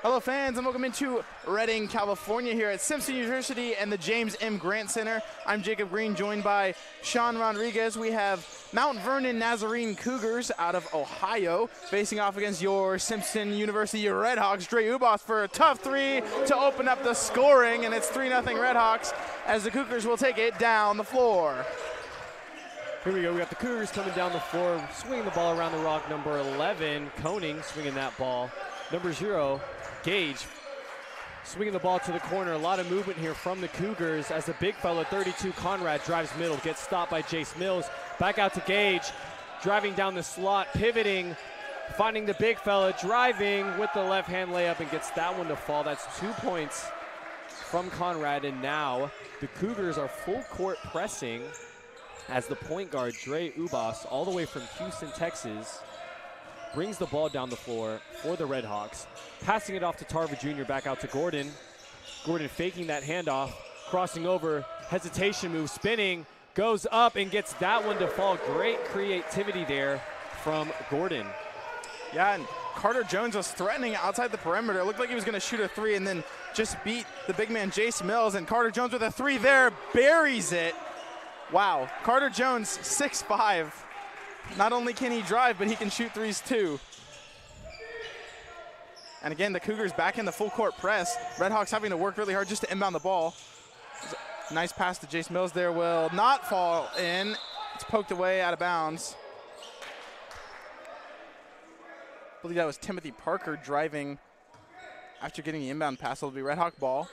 Hello fans and welcome into Redding, California here at Simpson University and the James M. Grant Center. I'm Jacob Green, joined by Sean Rodriguez. We have Mount Vernon Nazarene Cougars out of Ohio facing off against your Simpson University Redhawks. Dre Ubas for a tough three to open up the scoring, and it's 3-0 Redhawks as the Cougars will take it down the floor. Here we go, we got the Cougars coming down the floor, swinging the ball around the rock. Number 11, Koning, swinging that ball. Number 0, Gage, swinging the ball to the corner. A lot of movement here from the Cougars as the big fella, 32, Conrad, drives middle, gets stopped by Jace Mills. Back out to Gage, driving down the slot, pivoting, finding the big fella, driving with the left-hand layup and gets that one to fall. That's 2 points from Conrad, and now the Cougars are full court pressing as the point guard, Dre Ubas, all the way from Houston, Texas, brings the ball down the floor for the Redhawks, passing it off to Tarver Jr., back out to Gordon. Gordon faking that handoff, crossing over, hesitation move, spinning, goes up and gets that one to fall. Great creativity there from Gordon. Yeah, and Carter Jones was threatening outside the perimeter. It looked like he was going to shoot a three and then just beat the big man Jace Mills, and Carter Jones with a three there, buries it. Wow, Carter Jones, 6'5". Not only can he drive, but he can shoot threes too. And again, the Cougars back in the full court press. Redhawks having to work really hard just to inbound the ball. Nice pass to Jace Mills there, will not fall in. It's poked away out of bounds. I believe that was Timothy Parker driving after getting the inbound pass. It'll be Redhawk ball.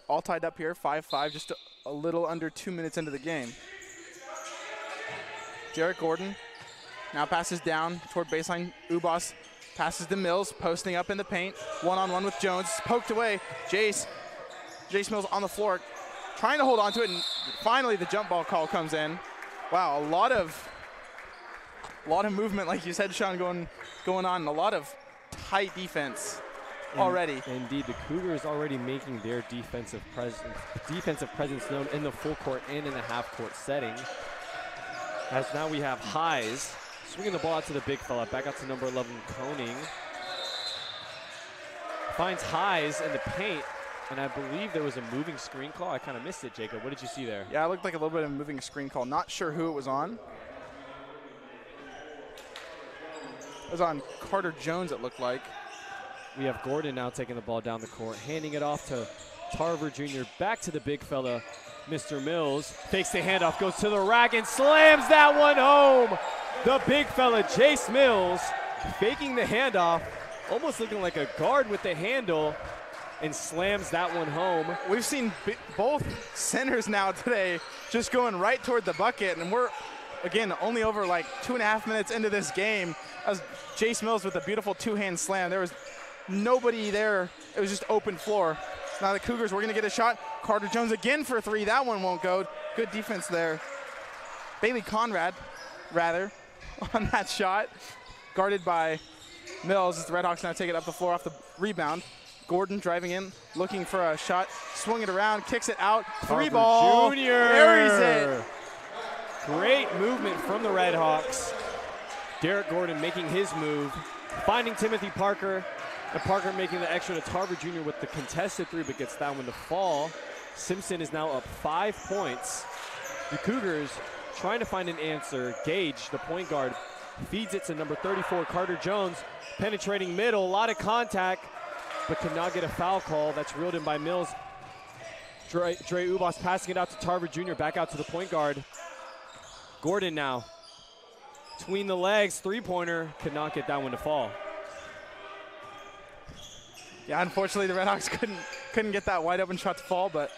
All tied up here, 5-5, just a little under 2 minutes into the game. Jarrett Gordon now passes down toward baseline. Ubas passes to Mills, posting up in the paint. One-on-one with Jones, poked away. Jace Mills on the floor, trying to hold on to it, and finally the jump ball call comes in. Wow, a lot of movement, like you said, Sean, going on, a lot of tight defense already. Indeed, the Cougars already making their defensive presence known in the full court and in the half court setting. As now we have Highs swinging the ball out to the big fella, back out to number 11, Koning. Finds Highs in the paint, and I believe there was a moving screen call. I kind of missed it, Jacob. What did you see there? Yeah, it looked like a little bit of a moving screen call. Not sure who it was on. It was on Carter Jones, it looked like. We have Gordon now taking the ball down the court, handing it off to Tarver Jr., back to the big fella, Mr. Mills. Fakes the handoff, goes to the rack and slams that one home. The big fella, Jace Mills, faking the handoff, almost looking like a guard with the handle, and slams that one home. We've seen both centers now today just going right toward the bucket, and we're, again, only over like 2.5 minutes into this game. As Jace Mills with a beautiful two-hand slam. There was nobody there. It was just open floor. Now the Cougars, we're going to get a shot. Carter Jones again for three. That one won't go. Good defense there. Bailey Conrad, rather, on that shot. Guarded by Mills as the Redhawks now take it up the floor off the rebound. Gordon driving in, looking for a shot. Swung it around, kicks it out. Three ball. Jr. Buries it. Great movement from the Redhawks. Derek Gordon making his move, finding Timothy Parker. And Parker making the extra to Tarver Jr. with the contested three, but gets that one to fall. Simpson is now up 5 points. The Cougars trying to find an answer. Gage, the point guard, feeds it to number 34, Carter Jones, penetrating middle, a lot of contact, but cannot get a foul call. That's reeled in by Mills. Dre Ubas passing it out to Tarver Jr., back out to the point guard. Gordon now, between the legs, three-pointer, could not get that one to fall. Yeah, unfortunately the Redhawks couldn't get that wide open shot to fall, but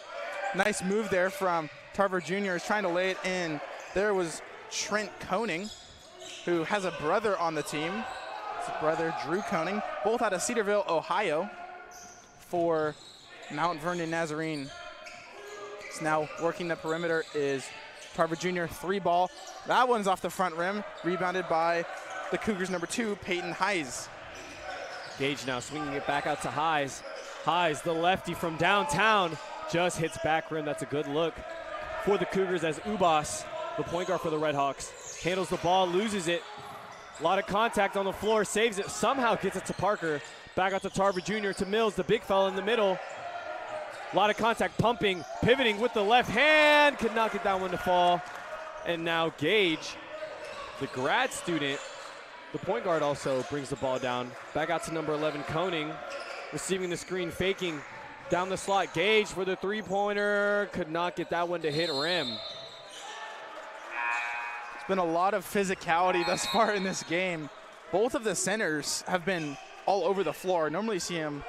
nice move there from Tarver Jr. is trying to lay it in. There was Trent Koning, who has a brother on the team. His brother, Drew Koning, both out of Cedarville, Ohio, for Mount Vernon Nazarene. So now working the perimeter is Tarver Jr. three ball. That one's off the front rim, rebounded by the Cougars number 2, Peyton Highs. Gage now swinging it back out to Highs. Highs, the lefty from downtown, just hits back rim. That's a good look for the Cougars as Ubas, the point guard for the Redhawks, handles the ball, loses it, A lot of contact on the floor, saves it, somehow gets it to Parker. Back out to Tarver Jr. to Mills, the big fella in the middle. A lot of contact, pumping, pivoting with the left hand. Could not get that one to fall. And now Gage, the grad student, the point guard, also brings the ball down. Back out to number 11, Koning, receiving the screen, faking down the slot. Gage for the three-pointer. Could not get that one to hit rim. It's been a lot of physicality thus far in this game. Both of the centers have been all over the floor. Normally see him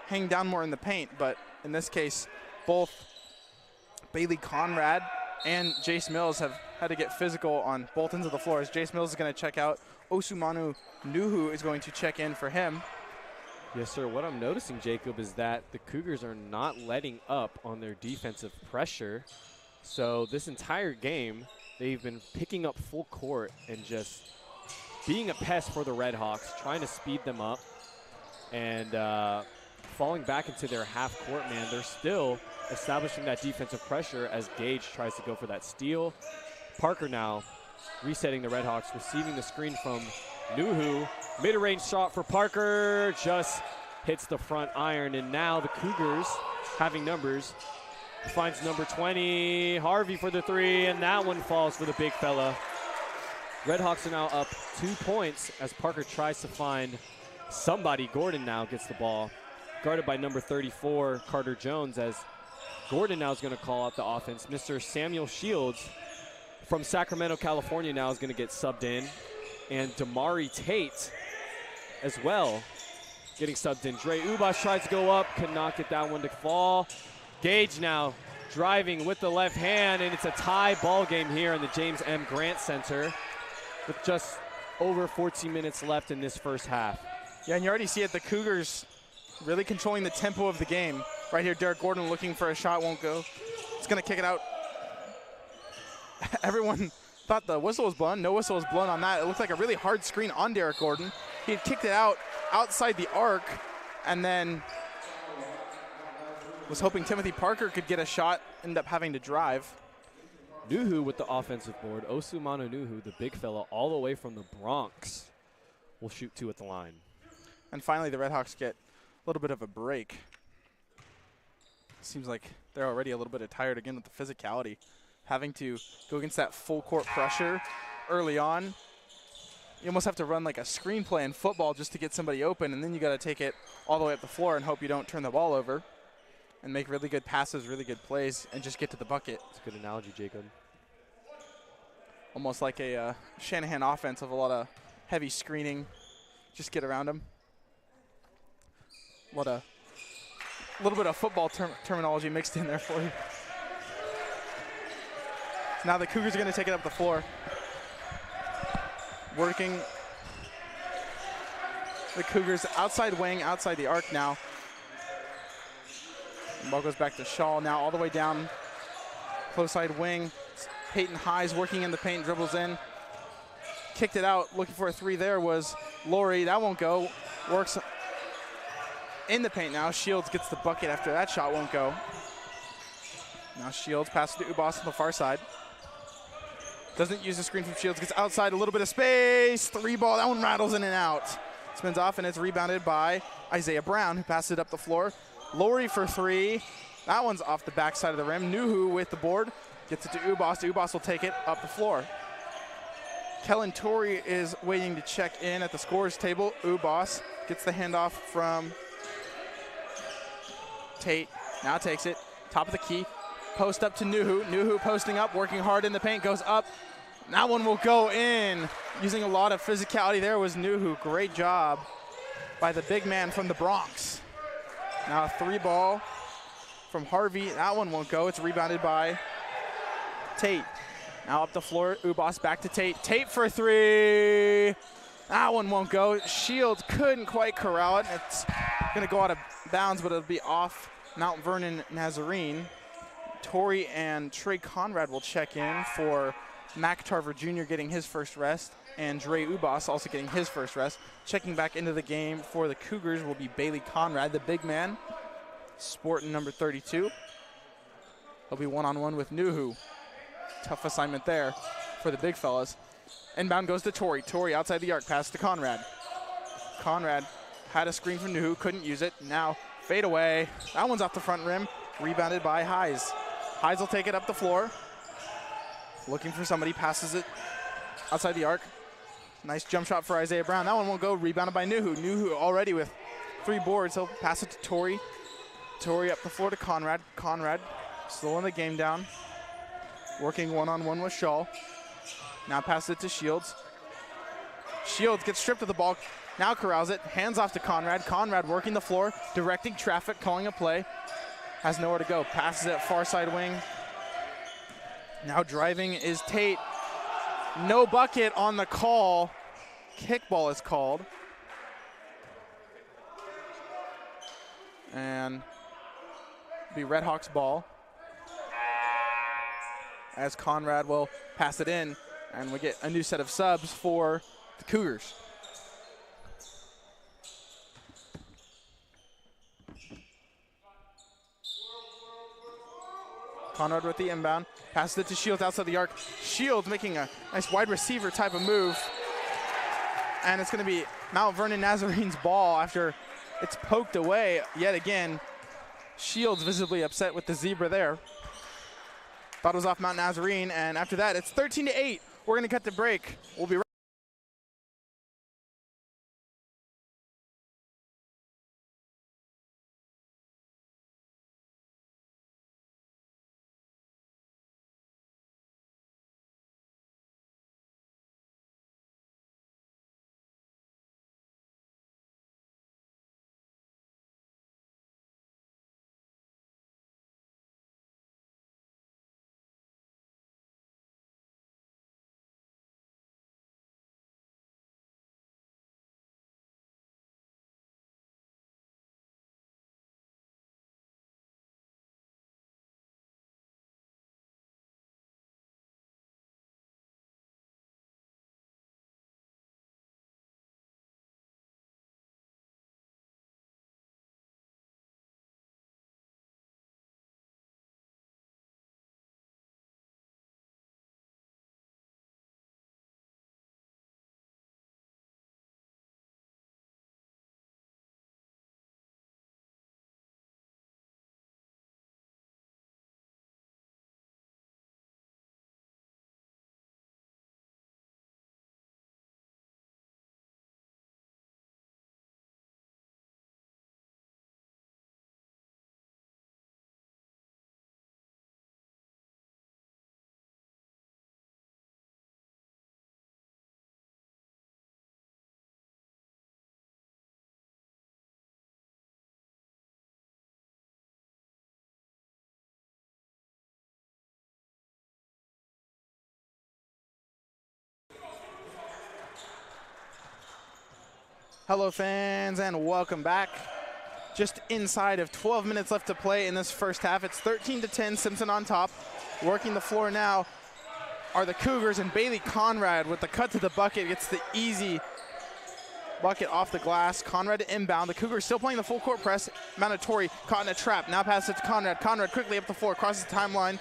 hang down more in the paint, but in this case, both Bailey Conrad and Jace Mills have had to get physical on both ends of the floor. As Jace Mills is going to check out, Osumanu Nuhu is going to check in for him. Yes, sir. What I'm noticing, Jacob, is that the Cougars are not letting up on their defensive pressure. So this entire game, they've been picking up full court and just being a pest for the Redhawks, trying to speed them up and falling back into their half court man. They're still establishing that defensive pressure as Gage tries to go for that steal. Parker now resetting the Redhawks, receiving the screen from Nuhu. Mid-range shot for Parker, just hits the front iron. And now the Cougars, having numbers, finds number 20, Harvey for the three, and that one falls for the big fella. Redhawks are now up 2 points as Parker tries to find somebody. Gordon now gets the ball, guarded by number 34, Carter Jones, as Gordon now is going to call out the offense. Mr. Samuel Shields from Sacramento, California now is going to get subbed in. And Damari Tate as well getting subbed in. Dre Ubas tries to go up, could not get that one to fall. Gage now driving with the left hand, and it's a tie ball game here in the James M. Grant Center with just over 14 minutes left in this first half. Yeah, and you already see it, the Cougars really controlling the tempo of the game. Right here, Derek Gordon looking for a shot, won't go. It's going to kick it out. Everyone thought the whistle was blown. No whistle was blown on that. It looked like a really hard screen on Derek Gordon. He had kicked it out outside the arc and then was hoping Timothy Parker could get a shot, ended up having to drive. Nuhu with the offensive board. Osumanu Nuhu, the big fella, all the way from the Bronx, will shoot two at the line. And finally, the Redhawks get a little bit of a break. Seems like they're already a little bit tired again with the physicality. Having to go against that full court pressure early on. You almost have to run like a screenplay in football just to get somebody open, and then you got to take it all the way up the floor and hope you don't turn the ball over and make really good passes, really good plays, and just get to the bucket. That's a good analogy, Jacob. Almost like a Shanahan offense of a lot of heavy screening. Just get around them. What a little bit of football terminology mixed in there for you. Now the Cougars are going to take it up the floor. Working the Cougars outside wing, outside the arc now. The ball goes back to Shaw now all the way down. Close side wing. Peyton Highs working in the paint, dribbles in. Kicked it out, looking for a three there was Laurie. That won't go. Works in the paint now. Shields gets the bucket after that shot won't go. Now Shields passes to Ubas on the far side. Doesn't use the screen from Shields, gets outside, a little bit of space, three ball, that one rattles in and out. Spins off and it's rebounded by Isaiah Brown, who passes it up the floor. Laurie for three, that one's off the backside of the rim. Nuhu with the board, gets it to Ubas. Ubas will take it up the floor. Kellen Torrey is waiting to check in at the scorer's table. Ubas gets the handoff from Tate, now takes it, top of the key. Post up to Nuhu. Nuhu posting up, working hard in the paint, goes up. That one will go in. Using a lot of physicality there was Nuhu. Great job by the big man from the Bronx. Now a three ball from Harvey. That one won't go. It's rebounded by Tate. Now up the floor. Ubas back to Tate. Tate for three. That one won't go. Shields couldn't quite corral it. It's going to go out of bounds, but it'll be off Mount Vernon Nazarene. Torrey and Trey Conrad will check in for Mac Tarver Jr. getting his first rest, and Dre Ubas also getting his first rest. Checking back into the game for the Cougars will be Bailey Conrad, the big man, sporting number 32. He'll be one-on-one with Nuhu. Tough assignment there for the big fellas. Inbound goes to Torrey. Torrey outside the arc, pass to Conrad. Conrad had a screen from Nuhu, couldn't use it. Now fade away. That one's off the front rim, rebounded by Hayes. Hayes will take it up the floor. Looking for somebody, passes it outside the arc. Nice jump shot for Isaiah Brown. That one won't go, rebounded by Nuhu. Nuhu already with 3 boards. He'll pass it to Torrey. Torrey up the floor to Conrad. Conrad slowing the game down. Working one-on-one with Shaw. Now pass it to Shields. Shields gets stripped of the ball. Now corrals it. Hands off to Conrad. Conrad working the floor, directing traffic, calling a play. Has nowhere to go. Passes it far side wing. Now driving is Tate. No bucket on the call. Kickball is called. And be Red Hawks ball. As Conrad will pass it in, and we get a new set of subs for the Cougars. Conrad with the inbound, passes it to Shields outside the arc. Shields making a nice wide receiver type of move. And it's going to be Mount Vernon Nazarene's ball after it's poked away yet again. Shields visibly upset with the zebra there. Thought it was off Mount Nazarene, and after that, it's 13-8. We're going to cut the break. We'll be right. Hello fans and welcome back. Just inside of 12 minutes left to play in this first half. It's 13-10, Simpson on top. Working the floor now are the Cougars, and Bailey Conrad with the cut to the bucket gets the easy bucket off the glass. Conrad to inbound. The Cougars still playing the full court press. Torrey caught in a trap. Now pass it to Conrad. Conrad quickly up the floor, crosses the timeline.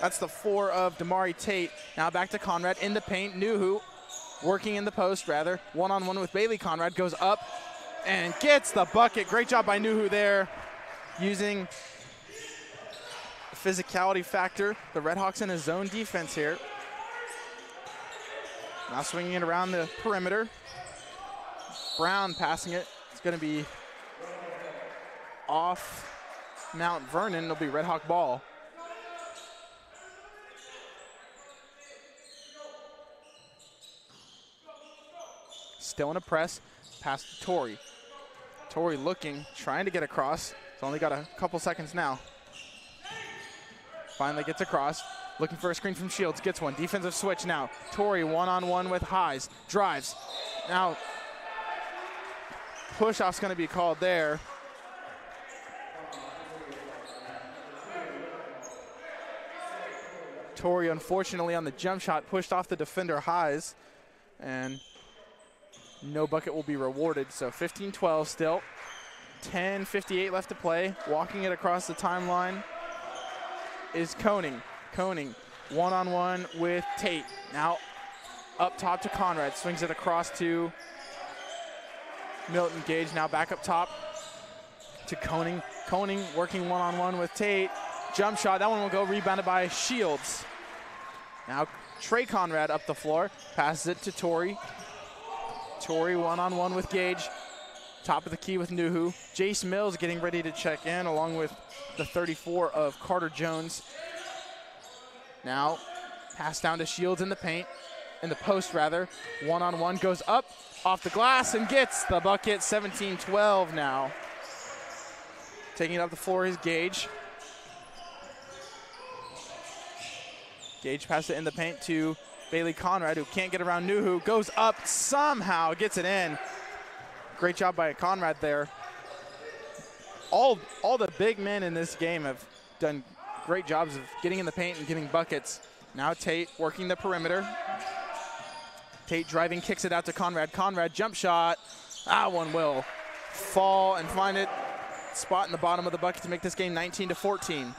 That's the 4 of Damari Tate. Now back to Conrad in the paint. Nuhu working in the post, rather. One-on-one with Bailey Conrad. Goes up and gets the bucket. Great job by Nuhu there, using the physicality factor. The Red Hawks in a zone defense here. Now swinging it around the perimeter. Brown passing it. It's going to be off Mount Vernon. It'll be Red Hawk ball. Still in a press, pass to Torrey. Torrey looking, trying to get across. He's only got a couple seconds now. Finally gets across, looking for a screen from Shields, gets one. Defensive switch now. Torrey one-on-one with Hayes, drives. Now, push-off's gonna be called there. Torrey, unfortunately, on the jump shot, pushed off the defender Hayes, and no bucket will be rewarded. So 15-12 still. 10:58 left to play. Walking it across the timeline is Koning. Koning one-on-one with Tate. Now up top to Conrad, swings it across to Milton. Gage now back up top to Koning. Koning working one-on-one with Tate. Jump shot, that one will go, rebounded by Shields. Now Trey Conrad up the floor, passes it to Torrey. Torrey one-on-one with Gage. Top of the key with Nuhu. Jace Mills getting ready to check in along with the 34 of Carter Jones. Now pass down to Shields in the paint, in the post rather. One-on-one, goes up off the glass and gets the bucket. 17-12 now. Taking it up the floor is Gage. Gage passes it in the paint to Bailey Conrad, who can't get around Nuhu. Goes up, somehow gets it in. Great job by Conrad there. All the big men in this game have done great jobs of getting in the paint and getting buckets. Now Tate working the perimeter. Tate driving, kicks it out to Conrad. Conrad, jump shot. That one will fall and find it. Spot in the bottom of the bucket to make this game 19-14.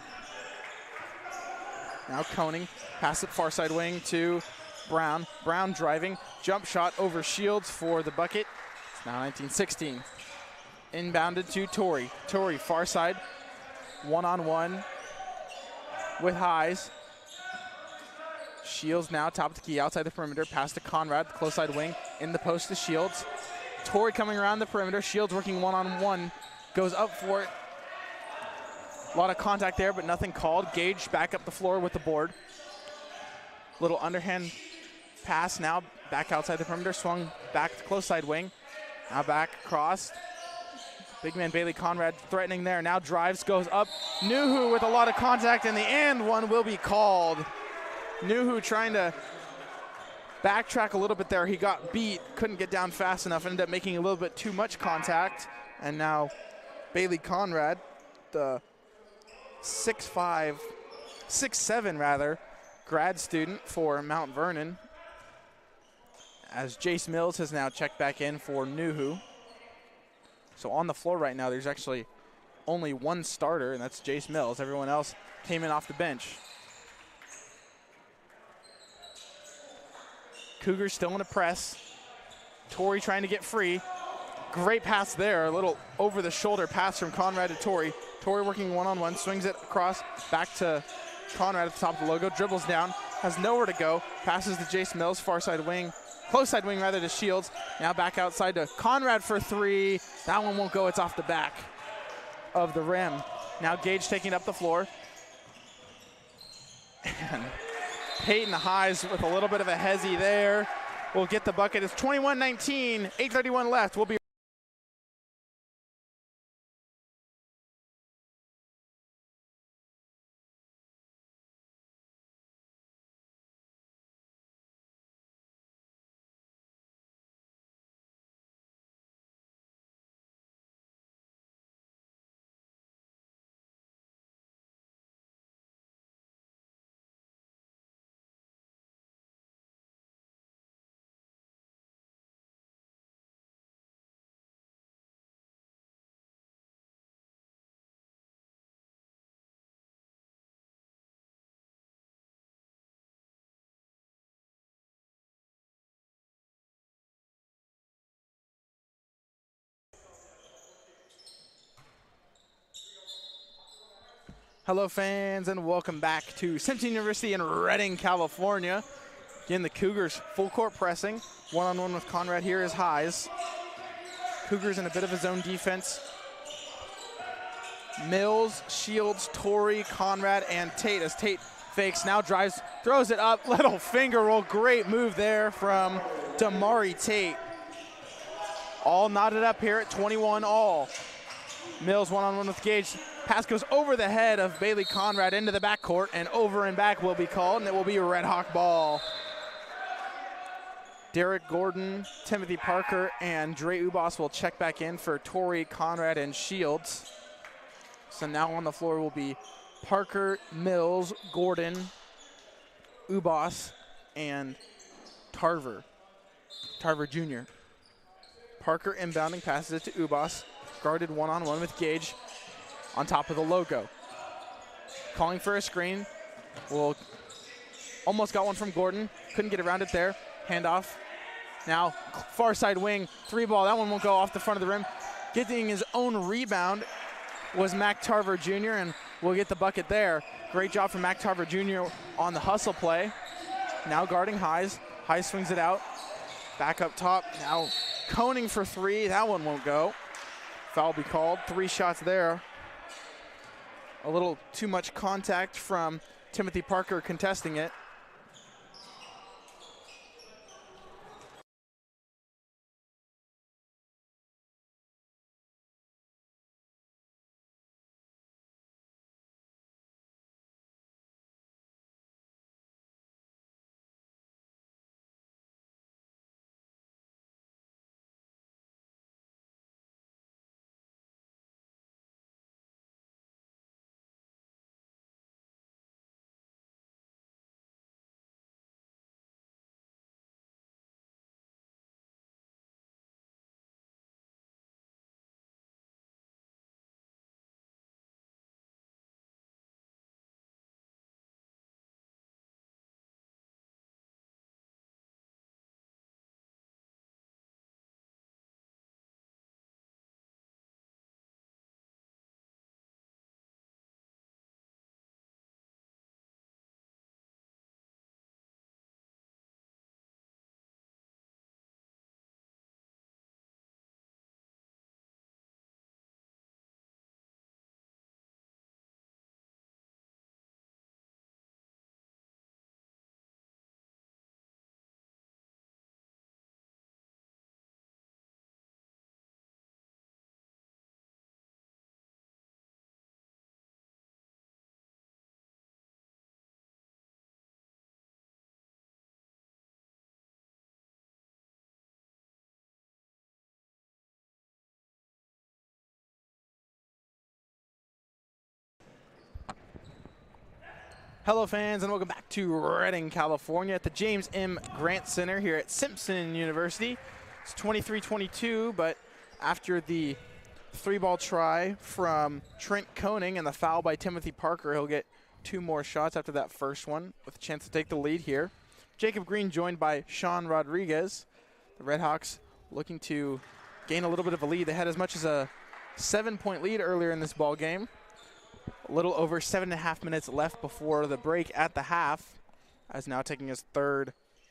Now Koning, pass it far side wing to Brown. Brown driving, jump shot over Shields for the bucket. It's now 19-16. Inbounded to Torrey. Torrey far side, one-on-one with Highs. Shields now top of the key outside the perimeter, pass to Conrad, close side wing, in the post to Shields. Torrey coming around the perimeter, Shields working one-on-one, goes up for it. A lot of contact there, but nothing called. Gage back up the floor with the board. Little underhand pass now, back outside the perimeter, swung back to close side wing. Now back across. Big man Bailey Conrad threatening there. Now drives, goes up. Nuhu with a lot of contact in the end. One will be called. Nuhu trying to backtrack a little bit there. He got beat, couldn't get down fast enough, ended up making a little bit too much contact. And now Bailey Conrad, the 6'7" rather, grad student for Mount Vernon, as Jace Mills has now checked back in for Nuhu. So on the floor right now, there's actually only one starter, and that's Jace Mills. Everyone else came in off the bench. Cougars still in a press. Torrey trying to get free. Great pass there, a little over-the-shoulder pass from Conrad to Torrey. Torrey working one-on-one, swings it across, back to Conrad at the top of the logo, dribbles down, has nowhere to go, passes to Jace Mills, far side wing, close side wing rather to Shields. Now back outside to Conrad for three. That one won't go, it's off the back of the rim. Now Gage taking up the floor. And Peyton Highs with a little bit of a hezzy there. We'll get the bucket. It's 21-19, 8:31 left. We'll be Hello fans and welcome back to Simpson University in Redding, California. Again, the Cougars full court pressing. One-on-one with Conrad here is Highs. Cougars in a bit of a zone defense. Mills, Shields, Torrey, Conrad, and Tate as Tate fakes, now drives, throws it up, little finger roll. Great move there from Damari Tate. All knotted up here at 21 all. Mills one-on-one with Gage. Pass goes over the head of Bailey Conrad into the backcourt, and over and back will be called, and it will be a Red Hawk ball. Derek Gordon, Timothy Parker, and Dre Ubas will check back in for Torrey, Conrad, and Shields. So now on the floor will be Parker, Mills, Gordon, Ubas, and Tarver Jr. Parker inbounding, passes it to Ubas, guarded one-on-one with Gage on top of the logo. Calling for a screen. Almost got one from Gordon. Couldn't get around it there. Handoff. Now, far side wing, 3-ball. That one won't go off the front of the rim. Getting his own rebound was Mac Tarver Jr., and we'll get the bucket there. Great job from Mac Tarver Jr. on the hustle play. Now guarding Highs. Highs swings it out. Back up top. Now Koning for 3. That one won't go. Foul be called. 3 shots there. A little too much contact from Timothy Parker contesting it. Hello fans, and welcome back to Redding, California at the James M. Grant Center here at Simpson University. It's 23-22, but after the 3-ball try from Trent Koning and the foul by Timothy Parker, he'll get 2 more shots after that first one with a chance to take the lead here. Jacob Green joined by Sean Rodriguez. The Redhawks looking to gain a little bit of a lead. They had as much as a 7-point lead earlier in this ball game. A little over 7.5 minutes left before the break at the half, as now taking his 3rd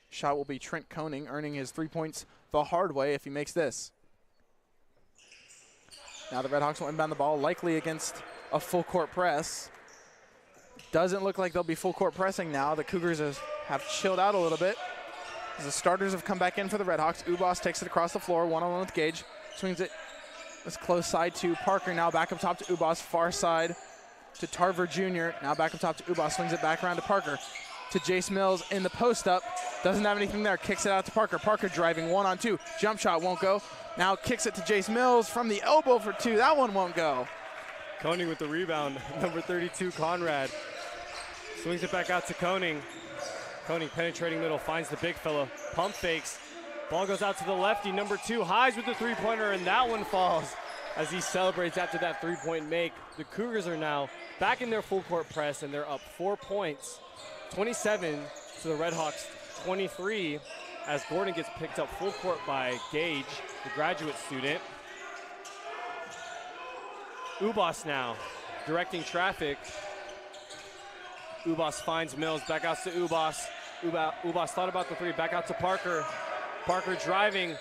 shot will be Trent Koning, earning his 3 points the hard way if he makes this. Now the Redhawks will inbound the ball, likely against a full court press. Doesn't look like they'll be full court pressing now. The Cougars have chilled out a little bit as the starters have come back in for the Redhawks. Ubas takes it across the floor, one-on-one with Gage, swings it this close side to Parker, now back up top to Ubas, far side to Tarver Jr. Now back up top to Ubas, swings it back around to Parker. To Jace Mills in the post up. Doesn't have anything there, kicks it out to Parker. Parker driving 1-on-2. Jump shot won't go. Now kicks it to Jace Mills from the elbow for 2. That one won't go. Koning with the rebound, number 32, Conrad. Swings it back out to Koning. Koning penetrating middle, finds the big fella. Pump fakes. Ball goes out to the lefty, number 2. Highs with the 3-pointer, and that one falls as he celebrates after that 3-point make. The Cougars are now back in their full court press, and they're up 4 points. 27 to the Redhawks 23, as Gordon gets picked up full court by Gage, the graduate student. Ubas now directing traffic. Ubas finds Mills, back out to Ubas. Ubas thought about the 3, back out to Parker. Parker driving,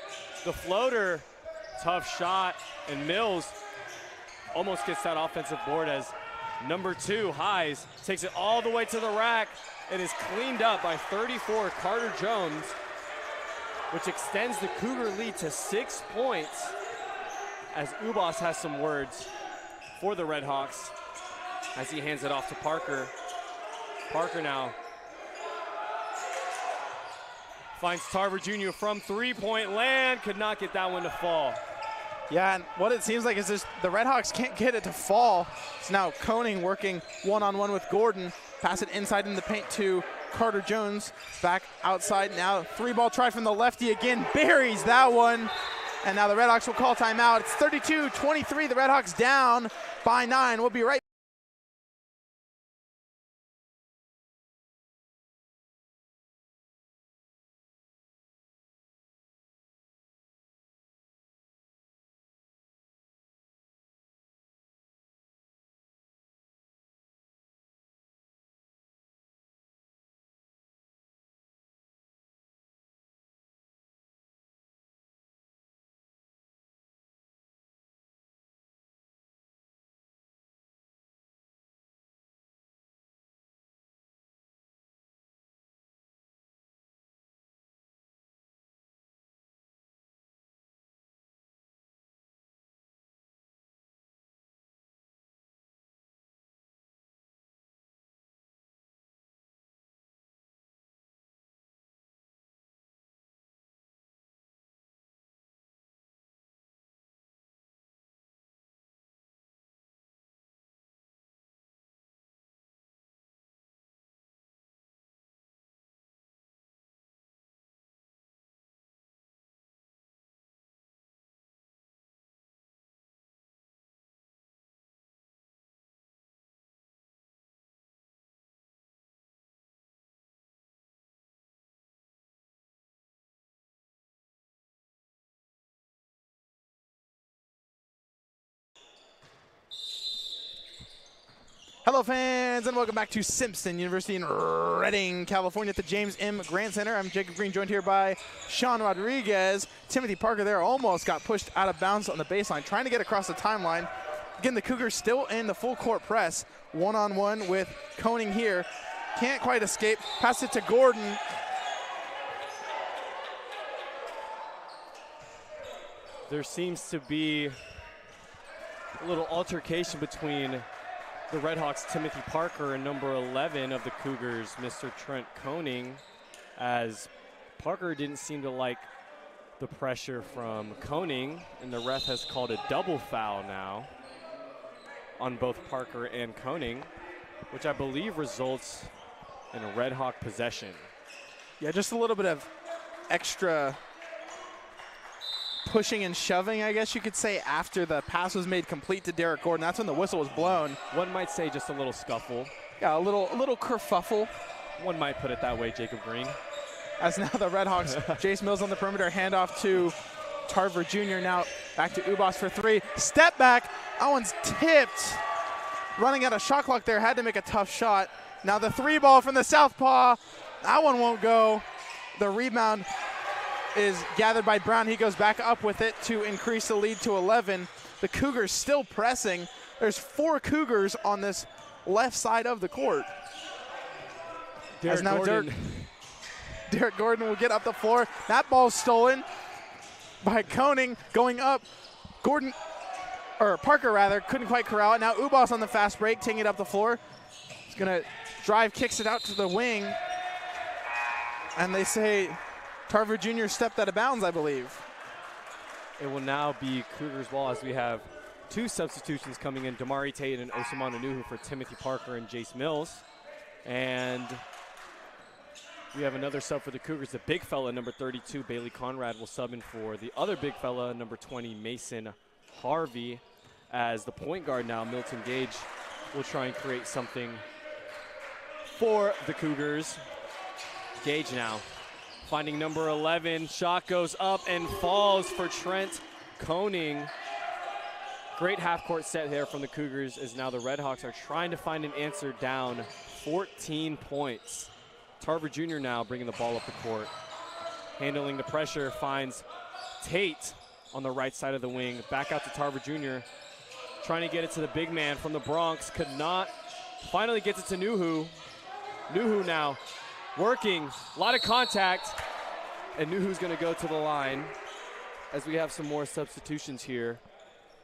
the floater, tough shot, and Mills almost gets that offensive board as number 2, Highs, takes it all the way to the rack and is cleaned up by 34, Carter Jones, which extends the Cougar lead to 6 points, as Ubas has some words for the Redhawks as he hands it off to Parker. Parker now finds Tarver Jr. from 3-point land, could not get that one to fall. Yeah, and what it seems like is just the Redhawks can't get it to fall. It's now Koning working one-on-one with Gordon. Pass it inside in the paint to Carter Jones. Back outside now. 3-ball try from the lefty again. Buries that one. And now the Redhawks will call timeout. It's 32-23. The Redhawks down by 9. We'll be right back. Hello fans and welcome back to Simpson University in Redding, California at the James M. Grant Center. I'm Jacob Green, joined here by Sean Rodriguez. Timothy Parker there almost got pushed out of bounds on the baseline, trying to get across the timeline. Again, the Cougars still in the full court press, one-on-one with Koning here. Can't quite escape, pass it to Gordon. There seems to be a little altercation between the Redhawks' Timothy Parker and number 11 of the Cougars, Mr. Trent Koning, as Parker didn't seem to like the pressure from Koning, and the ref has called a double foul now on both Parker and Koning, which I believe results in a Redhawk possession. Yeah, just a little bit of extra pushing and shoving, I guess you could say, after the pass was made complete to Derek Gordon. That's when the whistle was blown. One might say just a little scuffle. Yeah, a little kerfuffle. One might put it that way, Jacob Green. As now the Redhawks, Jace Mills on the perimeter, handoff to Tarver Jr. Now back to Ubas for three. Step back. That one's tipped. Running out of shot clock there, had to make a tough shot. Now the three ball from the southpaw. That one won't go. The rebound is gathered by Brown. He goes back up with it to increase the lead to 11. The Cougars still pressing. There's 4 Cougars on this left side of the court. Derek Gordon will get up the floor. That ball's stolen by Koning, going up. Parker rather, couldn't quite corral it. Now Ubas on the fast break, taking it up the floor. He's gonna drive, kicks it out to the wing. And they say Tarver Jr. stepped out of bounds, I believe. It will now be Cougars ball as we have 2 substitutions coming in, Damari Tate and Osaman Anuhu for Timothy Parker and Jace Mills. And we have another sub for the Cougars. The big fella, number 32, Bailey Conrad, will sub in for the other big fella, number 20, Mason Harvey. As the point guard now, Milton Gage, will try and create something for the Cougars. Gage now finding number 11. Shot goes up and falls for Trent Koning. Great half-court set there from the Cougars, as now the Redhawks are trying to find an answer, down 14 points. Tarver Jr. now bringing the ball up the court. Handling the pressure, finds Tate on the right side of the wing. Back out to Tarver Jr. Trying to get it to the big man from the Bronx. Could not. Finally gets it to Nuhu. Nuhu now working. A lot of contact. And Nuhu's going to go to the line as we have some more substitutions here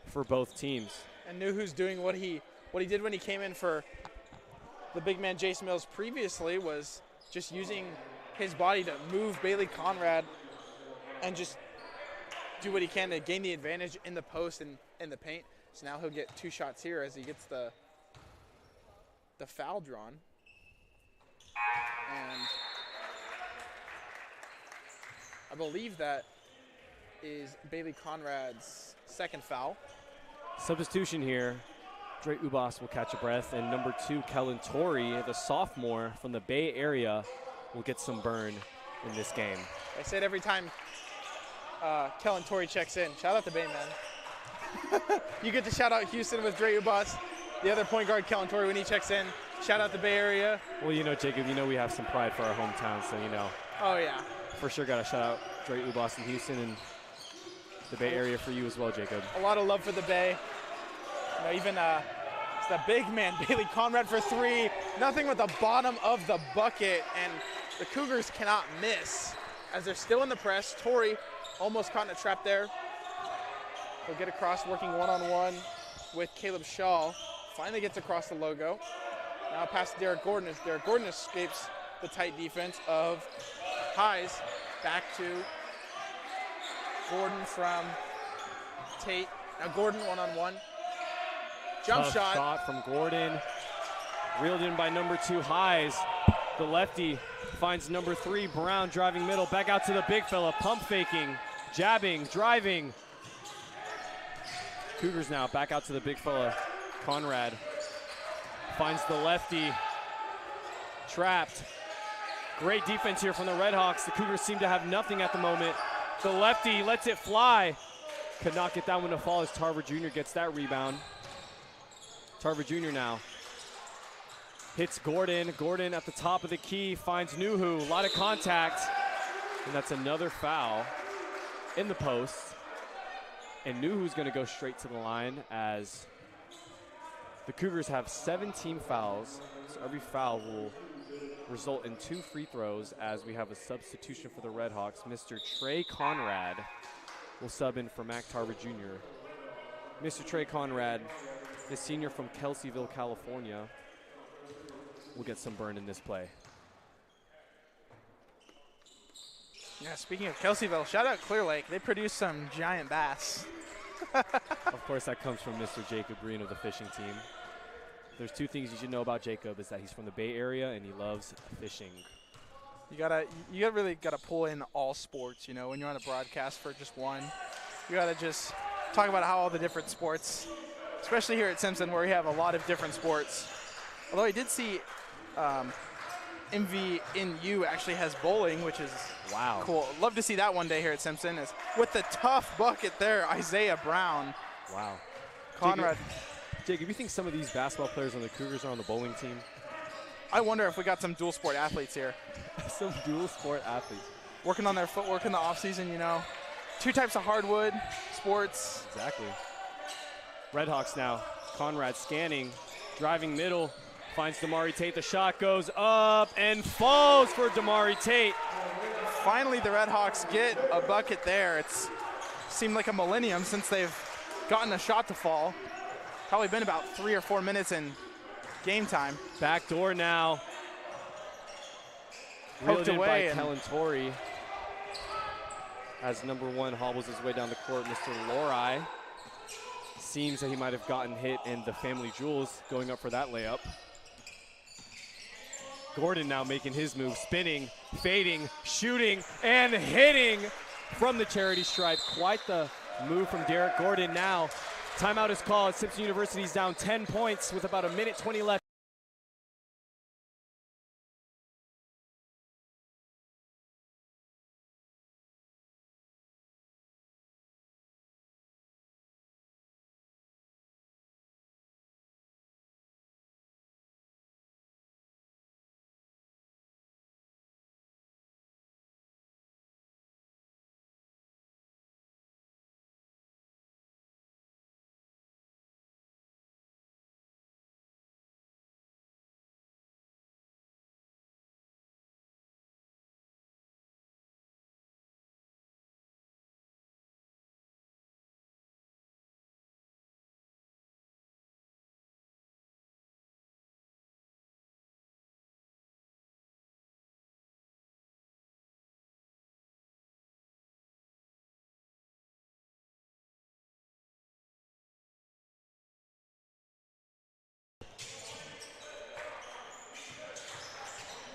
for both teams. And Nuhu's doing what he did when he came in for the big man Jace Mills previously, was just using his body to move Bailey Conrad and just do what he can to gain the advantage in the post and in the paint. So now he'll get 2 shots here as he gets the foul drawn. And I believe that is Bailey Conrad's second foul. Substitution here. Dre Ubas will catch a breath, and number 2, Kellen Torrey, the sophomore from the Bay Area, will get some burn in this game. I said every time Kellen Torrey checks in, shout out to Bay, man. You get to shout out Houston with Dre Ubas. The other point guard, Kellen Torrey, when he checks in, shout out the Bay Area. Well, you know, Jacob, you know we have some pride for our hometown, so you know. Oh, yeah. For sure got to shout out Dre Ubas in Houston and the Bay Area for you as well, Jacob. A lot of love for the Bay. You know, even it's the big man, Bailey Conrad for 3. Nothing but the bottom of the bucket, and the Cougars cannot miss as they're still in the press. Torrey almost caught in a trap there. He'll get across, working one-on-one with Caleb Shaw. Finally gets across the logo. Now past Derek Gordon, as Derek Gordon escapes the tight defense of Highs. Back to Gordon from Tate. Now Gordon one-on-one. Jump Tough shot from Gordon. Reeled in by number 2, Highs. The lefty finds number 3, Brown, driving middle. Back out to the big fella, pump faking, jabbing, driving. Cougars now back out to the big fella, Conrad. Finds the lefty, trapped. Great defense here from the Redhawks. The Cougars seem to have nothing at the moment. The lefty lets it fly. Could not get that one to fall as Tarver Jr. gets that rebound. Tarver Jr. now hits Gordon. Gordon at the top of the key finds Nuhu. A lot of contact. And that's another foul in the post. And Nuhu's going to go straight to the line as the Cougars have 17 fouls. So every foul will result in 2 free throws as we have a substitution for the Redhawks. Mr. Trey Conrad will sub in for Mac Tarver Jr. Mr. Trey Conrad, a senior from Kelseyville, California, will get some burn in this play. Yeah, speaking of Kelseyville, shout out Clear Lake. They produce some giant bass. Of course, that comes from Mr. Jacob Green of the fishing team. There's 2 things you should know about Jacob is that he's from the Bay Area and he loves fishing. You really gotta pull in all sports, you know, when you're on a broadcast for just one. You gotta just talk about how all the different sports, especially here at Simpson where we have a lot of different sports. Although I did see MVNU actually has bowling, which is wow. Cool. Love to see that one day here at Simpson. Is with the tough bucket there, Isaiah Brown. Wow. Conrad. Jacob, you think some of these basketball players on the Cougars are on the bowling team? I wonder if we got some dual sport athletes here. Some dual sport athletes. Working on their footwork in the off season, you know. 2 types of hardwood sports. Exactly. Redhawks now. Conrad scanning, driving middle, finds Damari Tate. The shot goes up and falls for Damari Tate. Finally, the Redhawks get a bucket there. It's seemed like a millennium since they've gotten a shot to fall. Probably been about 3 or 4 minutes in game time. Back door now. Poked Reeled in by away. Kellen Torrey. As number 1 hobbles his way down the court, Mr. Lorai. Seems that he might have gotten hit in the family jewels going up for that layup. Gordon now making his move, spinning, fading, shooting, and hitting from the charity stripe. Quite the move from Derek Gordon now. Timeout is called. Simpson University is down 10 points with about 1:20 left.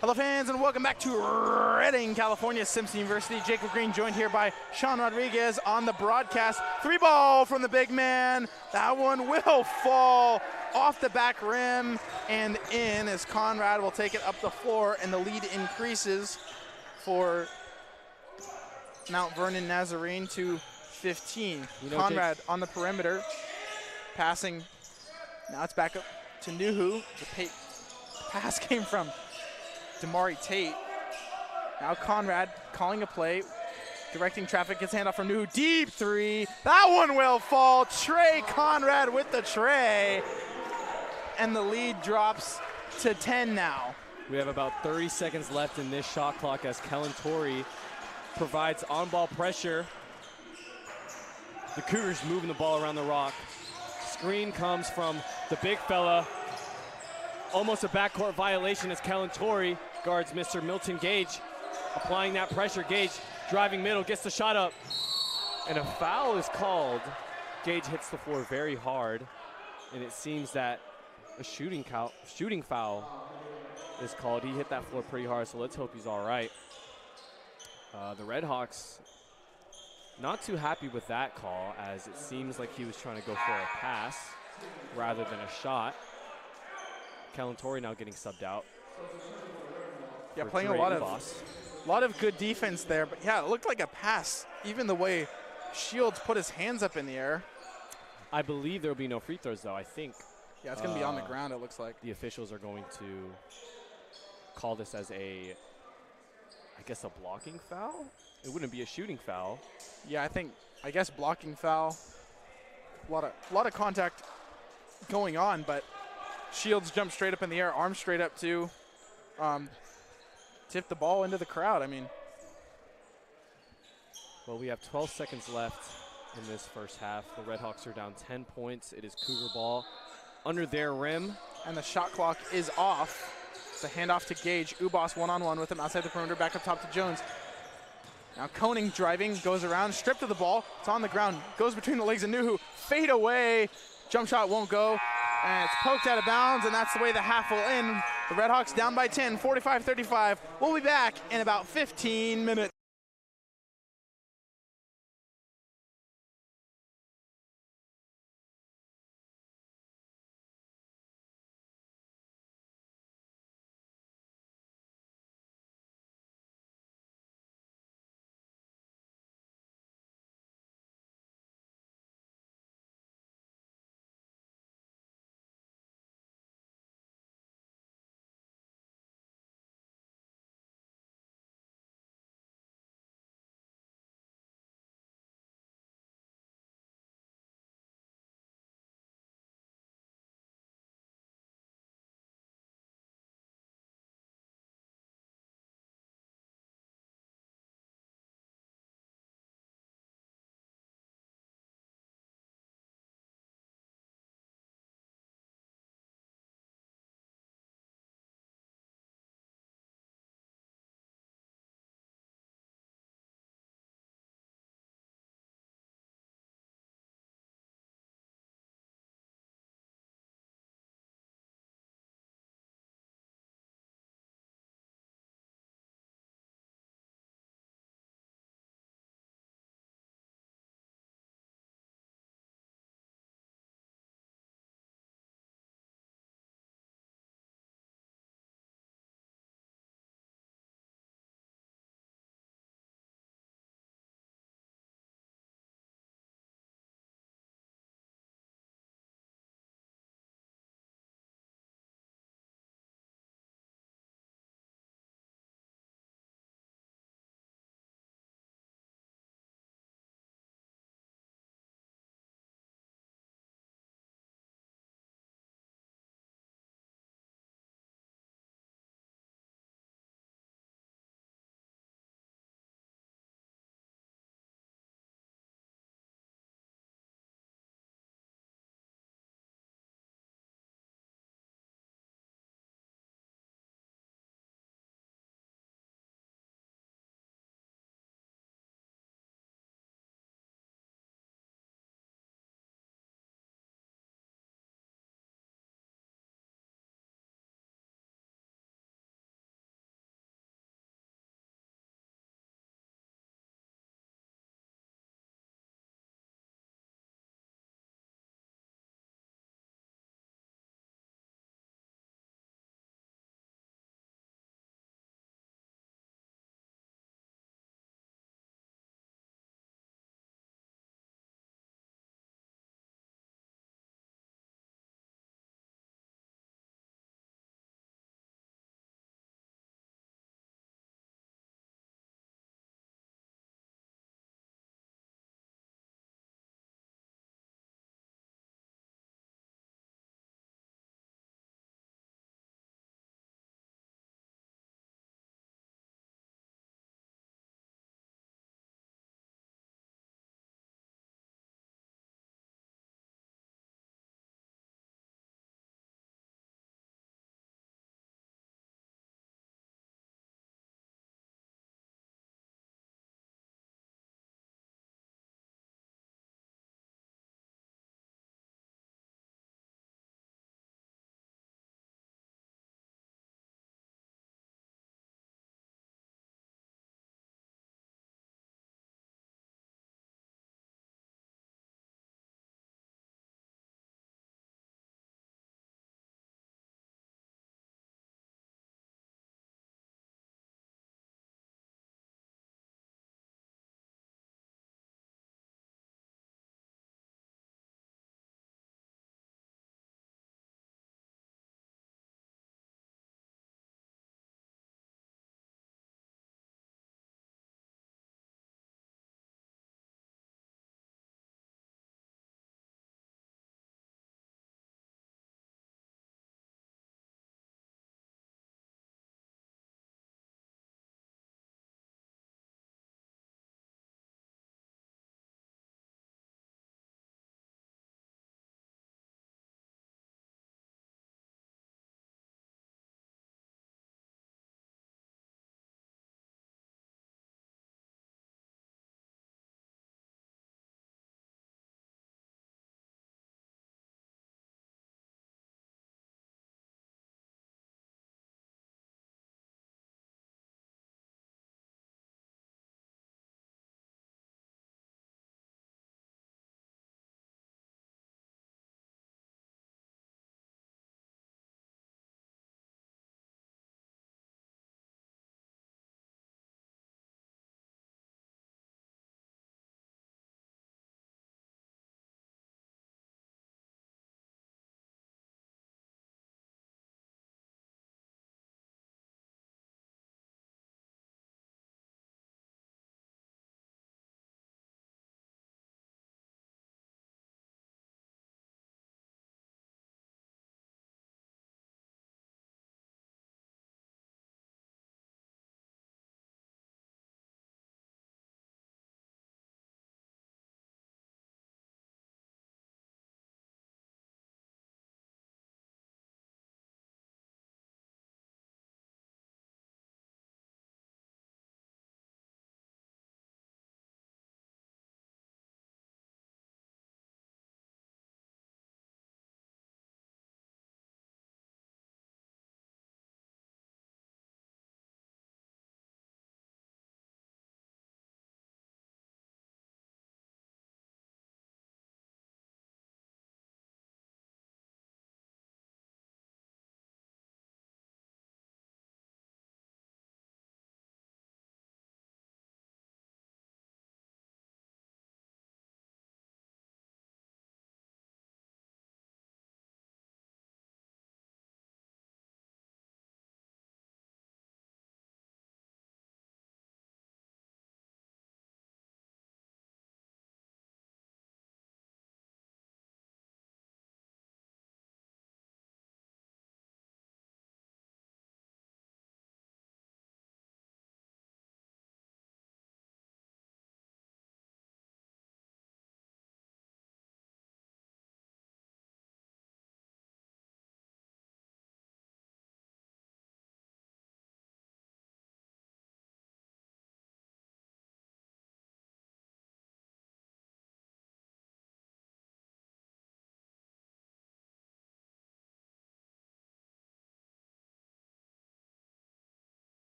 Hello fans and welcome back to Redding, California, Simpson University. Jacob Green joined here by Sean Rodriguez on the broadcast. 3 ball from the big man. That one will fall off the back rim and in as Conrad will take it up the floor and the lead increases for Mount Vernon Nazarene to 15. Conrad on the perimeter, passing. Now it's back up to Nuhu. The pass came from Damari Tate. Now Conrad calling a play, directing traffic, gets handoff from Nuhu. Deep 3. That one will fall. Trey Conrad with the tray. And the lead drops to 10 now. We have about 30 seconds left in this shot clock as Kellen Torrey provides on-ball pressure. The Cougars moving the ball around the rock. Screen comes from the big fella. Almost a backcourt violation as Kellen Torrey guards Mr. Milton Gage. Applying that pressure, Gage driving middle, gets the shot up. And a foul is called. Gage hits the floor very hard. And it seems that a shooting foul is called. He hit that floor pretty hard, so let's hope he's all right. The Redhawks not too happy with that call, as it seems like he was trying to go for a pass rather than a shot. Kellen Torrey now getting subbed out. Yeah, playing a lot of good defense there, but yeah, it looked like a pass. Even the way Shields put his hands up in the air. I believe there will be no free throws, though. I think Yeah, it's going to be on the ground, it looks like. The officials are going to call this as I guess a blocking foul? It wouldn't be a shooting foul. Yeah, I guess blocking foul. A lot of contact going on, but Shields jumped straight up in the air, arms straight up too. Tipped the ball into the crowd. I mean, well, we have 12 seconds left in this first half. The Redhawks are down 10 points. It is Cougar ball under their rim. And the shot clock is off. It's a handoff to Gage. Ubas one-on-one with him outside the perimeter, back up top to Jones. Now Koning driving, goes around, stripped of the ball. It's on the ground, goes between the legs of Nuhu. Fade away. Jump shot won't go. And it's poked out of bounds, and that's the way the half will end. The Redhawks down by 10, 45-35. We'll be back in about 15 minutes.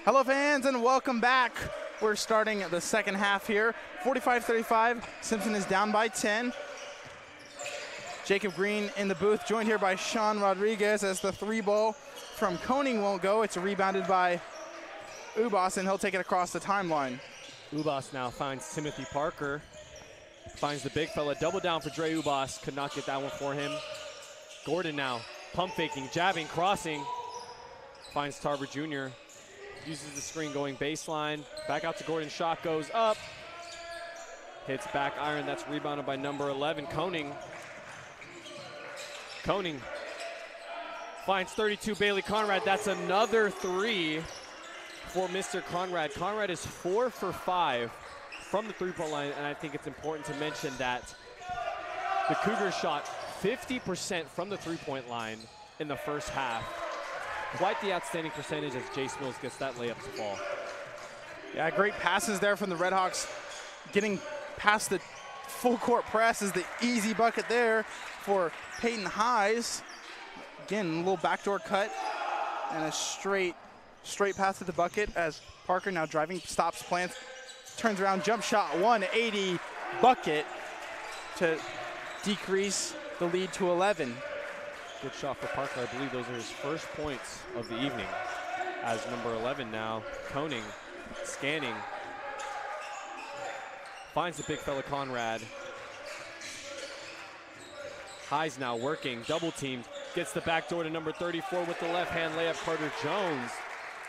Hello fans and welcome back. We're starting the second half here. 45-35, Simpson is down by 10. Jacob Green in the booth, joined here by Sean Rodriguez as the three ball from Koning won't go. It's rebounded by Ubas and he'll take it across the timeline. Ubas now finds Timothy Parker, finds the big fella, double down for Dre Ubas, could not get that one for him. Gordon now, pump faking, jabbing, crossing, finds Tarver Jr., uses the screen going baseline, back out to Gordon, shot goes up, hits back iron, that's rebounded by number 11, Koning. Koning finds 32, Bailey Conrad, that's another three for Mr. Conrad. Conrad is 4 for 5 from the three-point line, and I think it's important to mention that the Cougars shot 50% from the three-point line in the first half. Quite the outstanding percentage as Jace Mills gets that layup to fall. Yeah, great passes there from the Redhawks. Getting past the full court press is the easy bucket there for Peyton Highs. Again, a little backdoor cut and a straight pass to the bucket as Parker now driving, stops, plants, turns around, jump shot, 180 bucket to decrease the lead to 11. Good shot for Parker. I believe those are his first points of the evening. As number 11 now, Koning, scanning, finds the big fella Conrad. Highs now working, double teamed, gets the back door to number 34 with the left hand layup. Carter Jones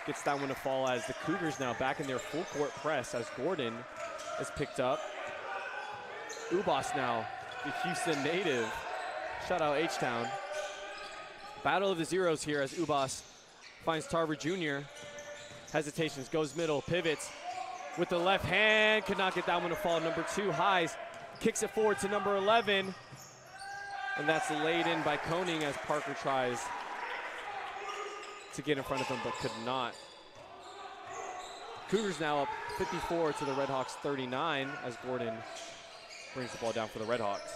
gets that one to fall as the Cougars now back in their full court press as Gordon is picked up. Ubas now, the Houston native. Shout out H-Town. Battle of the zeros here as Ubas finds Tarver Jr. Hesitations, goes middle, pivots with the left hand. Could not get that one to fall. Number 2, Highs, kicks it forward to number 11. And that's laid in by Koning as Parker tries to get in front of him but could not. Cougars now up 54 to the Redhawks 39 as Gordon brings the ball down for the Redhawks.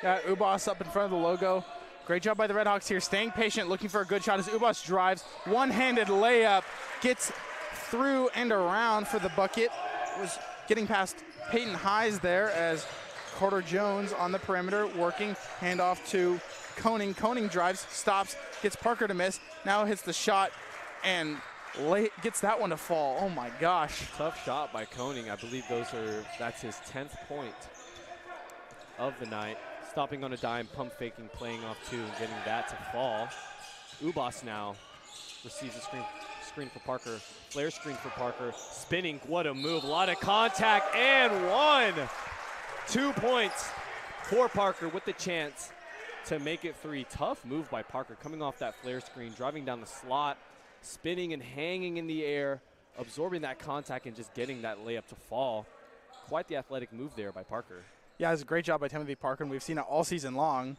Yeah, Ubas up in front of the logo. Great job by the Redhawks here, staying patient, looking for a good shot as Ubas drives. One-handed layup, gets through and around for the bucket. Was getting past Peyton Highs there as Carter Jones on the perimeter working. Handoff to Koning. Koning drives, stops, gets Parker to miss. Now hits the shot and gets that one to fall. Oh my gosh. Tough shot by Koning. I believe that's his 10th point of the night. Stopping on a dime, pump faking, playing off 2, and getting that to fall. Ubas now receives a screen for Parker. Flare screen for Parker. Spinning, what a move. A lot of contact, and 1. 2 points for Parker with the chance to make it 3. Tough move by Parker, coming off that flare screen, driving down the slot, spinning and hanging in the air, absorbing that contact and just getting that layup to fall. Quite the athletic move there by Parker. Yeah, it's a great job by Timothy Parker, and we've seen it all season long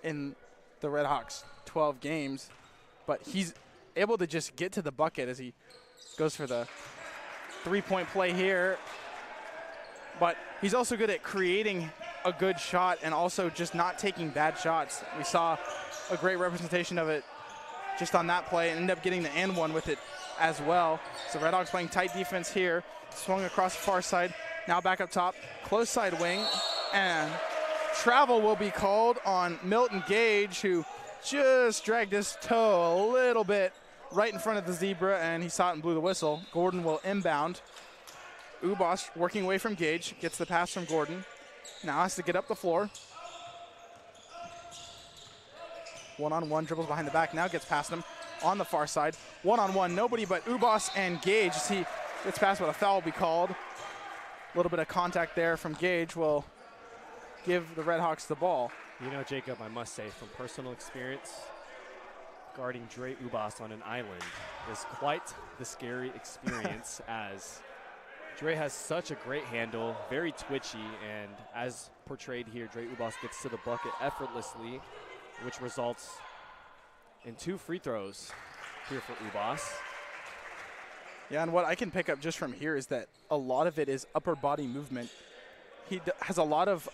in the Redhawks 12 games. But he's able to just get to the bucket as he goes for the three-point play here. But he's also good at creating a good shot and also just not taking bad shots. We saw a great representation of it just on that play and ended up getting the and one with it as well. So Redhawks playing tight defense here. Swung across the far side. Now back up top, close side wing, and travel will be called on Milton Gage, who just dragged his toe a little bit right in front of the zebra, and he saw it and blew the whistle. Gordon will inbound. Ubas working away from Gage, gets the pass from Gordon. Now has to get up the floor. One-on-one, dribbles behind the back, now gets past him on the far side. One-on-one, nobody but Ubas and Gage. He gets past, but a foul will be called. A little bit of contact there from Gage will give the Redhawks the ball. You know, Jacob, I must say, from personal experience, guarding Dre Ubas on an island is quite the scary experience as Dre has such a great handle, very twitchy, and as portrayed here, Dre Ubas gets to the bucket effortlessly, which results in 2 free throws here for Ubas. Yeah, and what I can pick up just from here is that a lot of it is upper body movement. He has a lot of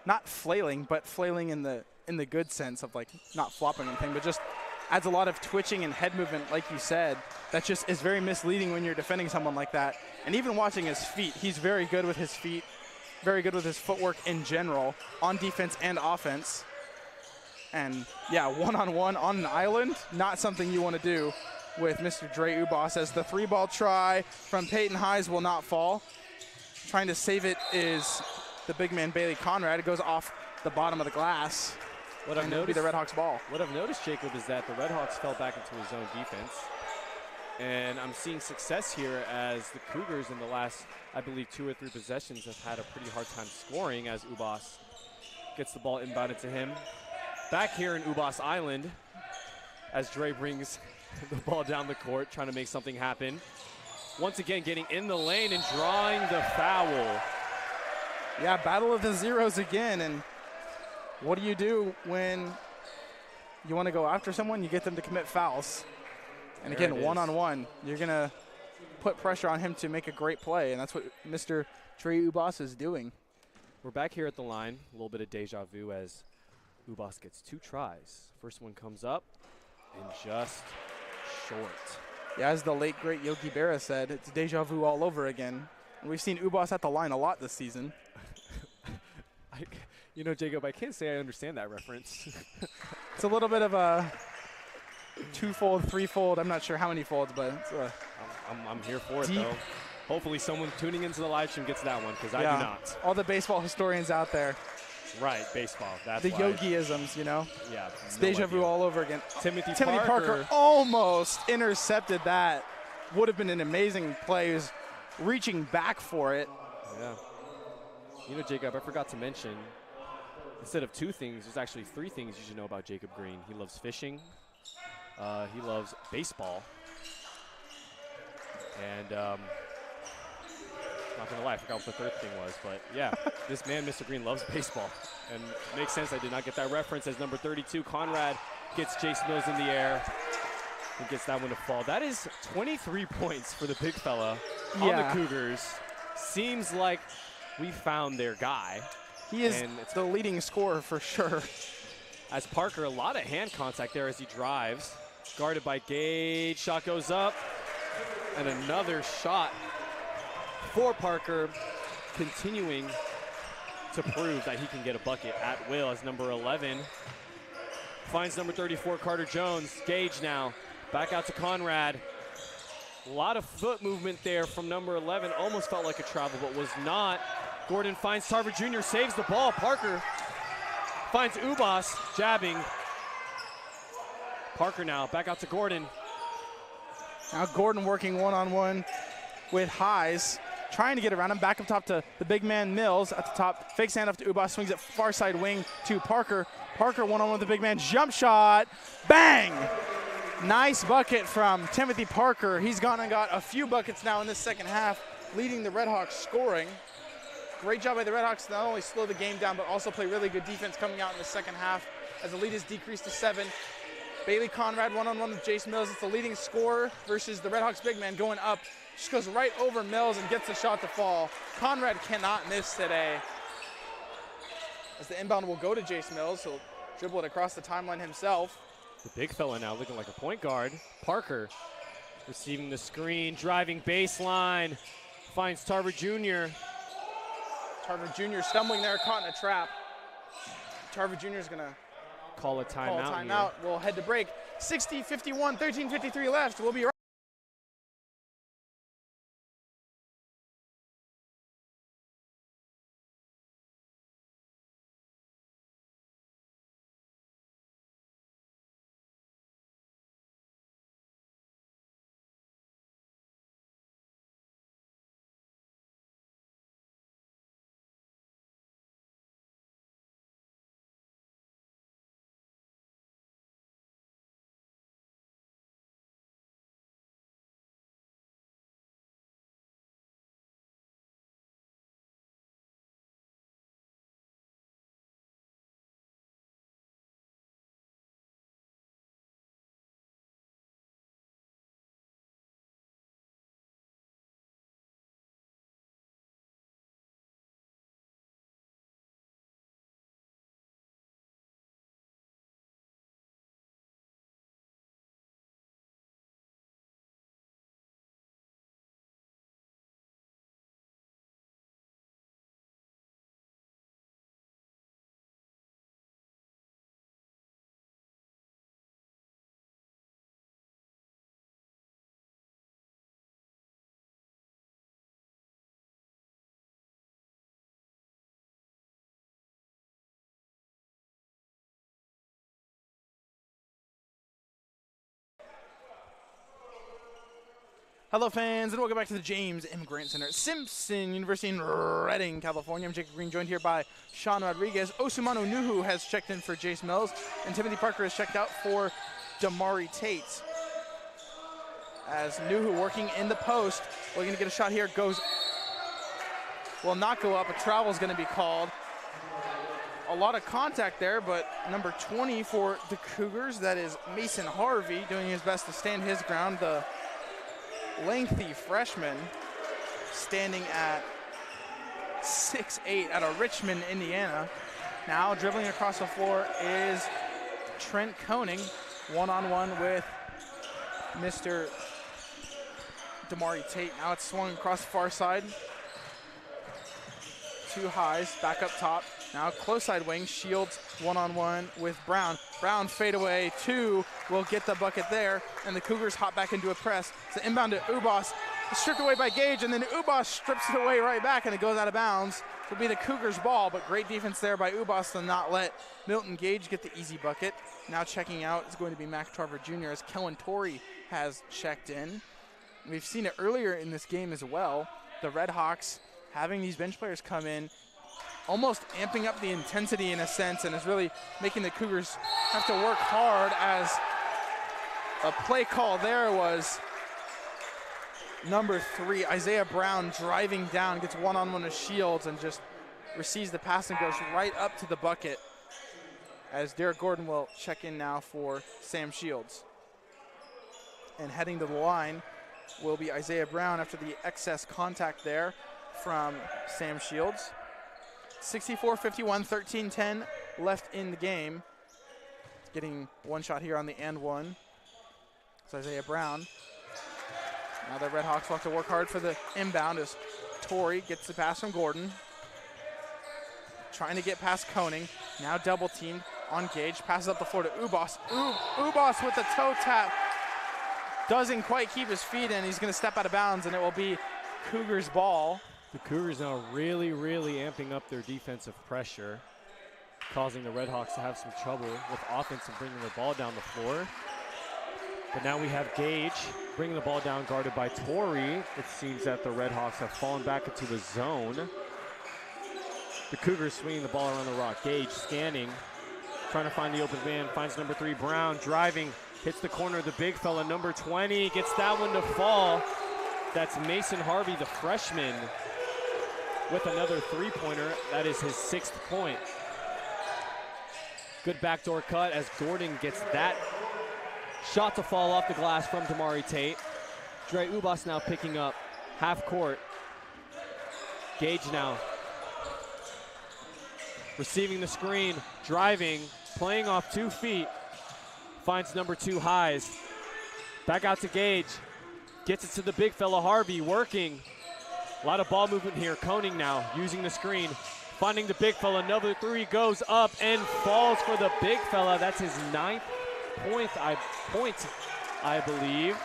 not flailing, but flailing in the good sense of like not flopping anything, but just adds a lot of twitching and head movement, like you said, that just is very misleading when you're defending someone like that. And even watching his feet, he's very good with his feet, very good with his footwork in general, on defense and offense. And yeah, one-on-one on an island, not something you want to do with Mr. Dre Ubas, as the 3-ball try from Peyton Highs will not fall. Trying to save it is the big man Bailey Conrad. It goes off the bottom of the glass. What I've noticed, be the Redhawks ball. What I've noticed, Jacob, is that the Redhawks fell back into his zone defense. And I'm seeing success here as the Cougars in the last, I believe, 2 or 3 possessions have had a pretty hard time scoring as Ubas gets the ball inbounded to him. Back here in Ubas Island as Dre brings the ball down the court, trying to make something happen. Once again, getting in the lane and drawing the foul. Yeah, battle of the zeros again. And what do you do when you want to go after someone? You get them to commit fouls. And There again, one-on-one, you're going to put pressure on him to make a great play, and that's what Mr. Dre Ubas is doing. We're back here at the line. A little bit of deja vu as Ubas gets 2 tries. First one comes up and just short. Yeah, as the late, great Yogi Berra said, it's deja vu all over again. And we've seen Ubas at the line a lot this season. You know, Jacob, I can't say I understand that reference. It's a little bit of a 2-fold, 3-fold. I'm not sure how many folds, but it's I'm here for it, though. Hopefully someone tuning into the live stream gets that one, because I do not. All the baseball historians out there. Right, baseball. That's the Yogi-isms, you know? Yeah. It's deja vu all over again. Timothy Parker almost intercepted that. Would have been an amazing play. He was reaching back for it. Yeah. You know, Jacob, I forgot to mention, instead of 2 things, there's actually 3 things you should know about Jacob Green. He loves fishing. He loves baseball. And not going to lie, I forgot what the 3rd thing was. But, yeah, this man, Mr. Green, loves baseball. And it makes sense I did not get that reference as number 32, Conrad, gets Jace Mills in the air and gets that one to fall. That is 23 points for the big fella on the Cougars. Seems like we found their guy. He is the leading scorer for sure. As Parker, a lot of hand contact there as he drives. Guarded by Gage, shot goes up. And another shot for Parker, continuing to prove that he can get a bucket at will as number 11 finds number 34, Carter Jones. Gage now, back out to Conrad. A lot of foot movement there from number 11. Almost felt like a travel, but was not. Gordon finds Tarver Jr., saves the ball. Parker finds Ubas, jabbing. Parker now, back out to Gordon. Now Gordon working one-on-one with Highs, trying to get around him. Back up top to the big man Mills at the top. Fakes handoff to Ubas, swings it far side wing to Parker. Parker one-on-one with the big man, jump shot, bang! Nice bucket from Timothy Parker. He's gone and got a few buckets now in this second half, leading the Redhawks scoring. Great job by the Redhawks to not only slow the game down, but also play really good defense coming out in the second half as the lead is decreased to 7. Bailey Conrad one-on-one with Jace Mills. It's the leading scorer versus the Redhawks big man going up. Just goes right over Mills and gets the shot to fall. Conrad cannot miss today. As the inbound will go to Jace Mills, he'll dribble it across the timeline himself. The big fella now looking like a point guard. Parker receiving the screen, driving baseline, finds Tarver Jr. Tarver Jr. stumbling there, caught in a trap. Tarver Jr. is going to call a timeout. We'll head to break. 60-51, 13:53 left. We'll be right Hello fans, and welcome back to the James M. Grant Center at Simpson University in Redding, California. I'm Jacob Green, joined here by Sean Rodriguez. Osumano Nuhu has checked in for Jace Mills, and Timothy Parker has checked out for Damari Tate. As Nuhu working in the post, looking to get a shot here, will not go up. A travel is going to be called. A lot of contact there, but number 20 for the Cougars, that is Mason Harvey, doing his best to stand his ground. The lengthy freshman standing at 6'8" out of Richmond, Indiana. Now dribbling across the floor is Trent Koning, one-on-one with Mr. Damari Tate. Now it's swung across the far side. Two highs, back up top. Now close side wing, Shields one-on-one with Brown. Brown fade away, two will get the bucket there, and the Cougars hop back into a press. It's an inbound to Ubas, stripped away by Gage, and then Ubas strips it away right back, and it goes out of bounds. It'll be the Cougars' ball, but great defense there by Ubas to not let Milton Gage get the easy bucket. Now checking out is going to be Mac Tarver Jr. as Kellen Torrey has checked in. We've seen it earlier in this game as well. The Red Hawks having these bench players come in, almost amping up the intensity in a sense, and is really making the Cougars have to work hard, as a play call there was number 3, Isaiah Brown, driving down, gets one-on-one with Shields and just receives the pass and goes right up to the bucket, as Derek Gordon will check in now for Sam Shields. And heading to the line will be Isaiah Brown after the excess contact there from Sam Shields. 64-51, 13-10 left in the game. Getting one shot here on the and one. It's Isaiah Brown. Now the Red Hawks will have to work hard for the inbound as Torrey gets the pass from Gordon. Trying to get past Koning. Now double teamed on Gage. Passes up the floor to Ubas. Ubas with the toe tap. Doesn't quite keep his feet in. He's going to step out of bounds, and it will be Cougars' ball. The Cougars now really amping up their defensive pressure, causing the Red Hawks to have some trouble with offense and bringing the ball down the floor. But now we have Gage bringing the ball down, guarded by Torrey. It seems that the Red Hawks have fallen back into the zone. The Cougars swinging the ball around the rock. Gage scanning, trying to find the open man, finds number 3, Brown, driving, hits the corner of the big fella, number 20, gets that one to fall. That's Mason Harvey, the freshman, with another three-pointer. That is his 6th point. Good backdoor cut as Gordon gets that shot to fall off the glass from Damari Tate. Dre Ubas now picking up half court. Gage now receiving the screen, driving, playing off 2 feet. Finds number 2, Highs. Back out to Gage. Gets it to the big fella, Harvey, working. A lot of ball movement here. Koning now using the screen, finding the big fella. Another 3 goes up and falls for the big fella. That's his 9th point, I believe.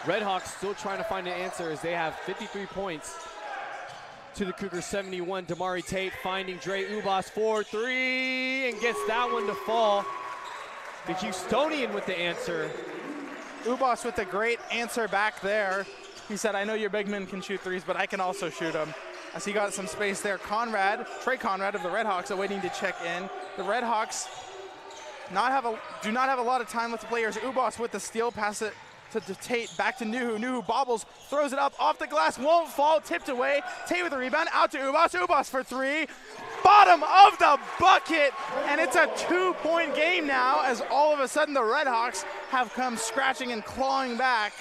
Red Hawks still trying to find an answer as they have 53 points to the Cougars 71. Damari Tate finding Dre Ubas for 3 and gets that one to fall. The Houstonian with the answer. Ubas with a great answer back there. He said, I know your big men can shoot threes, but I can also shoot them. As he got some space there. Trey Conrad of the Red Hawks awaiting to check in. The Red Hawks do not have a lot of time left to play. Here's Ubas with the steal, pass it to Tate, back to Nuhu. Nuhu bobbles, throws it up, off the glass, won't fall, tipped away. Tate with the rebound, out to Ubas. Ubas for 3. Bottom of the bucket, and it's a 2-point game now, as all of a sudden the Red Hawks have come scratching and clawing back,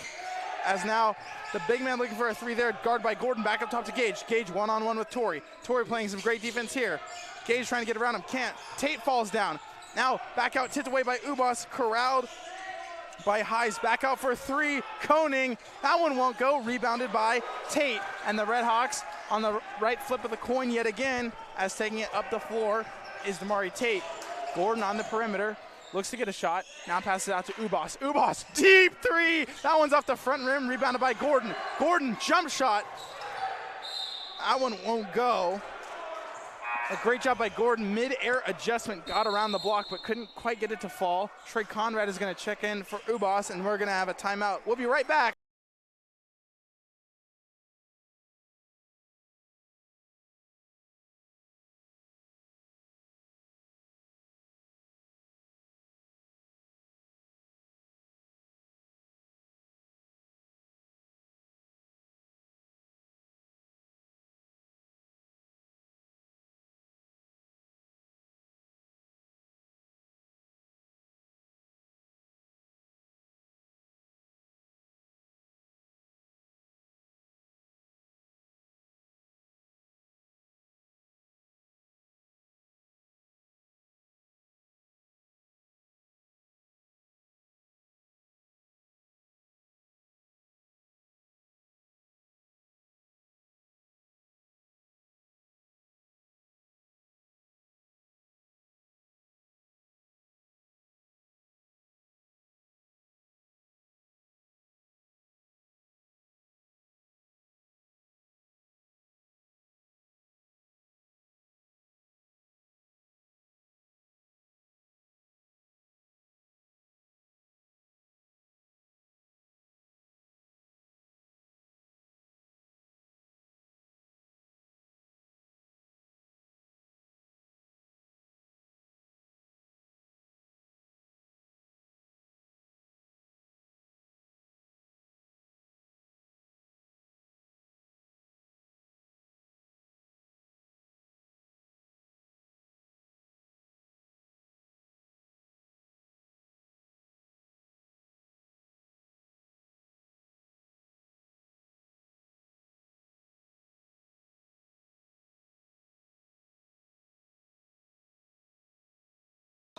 as now the big man looking for a 3 there, guarded by Gordon, back up top to Gage. Gage one-on-one with Torrey. Torrey playing some great defense here. Gage trying to get around him, can't. Tate falls down. Now back out, tipped away by Ubas, corralled by Highs, back out for 3, Koning. That one won't go, rebounded by Tate. And the Red Hawks on the right flip of the coin yet again, as taking it up the floor is Damari Tate. Gordon on the perimeter, looks to get a shot, now passes it out to Ubas. Ubas, deep 3, that one's off the front rim, rebounded by Gordon. Gordon, jump shot. That one won't go. A great job by Gordon. Mid-air adjustment, got around the block, but couldn't quite get it to fall. Trey Conrad is going to check in for Ubas, and we're going to have a timeout. We'll be right back.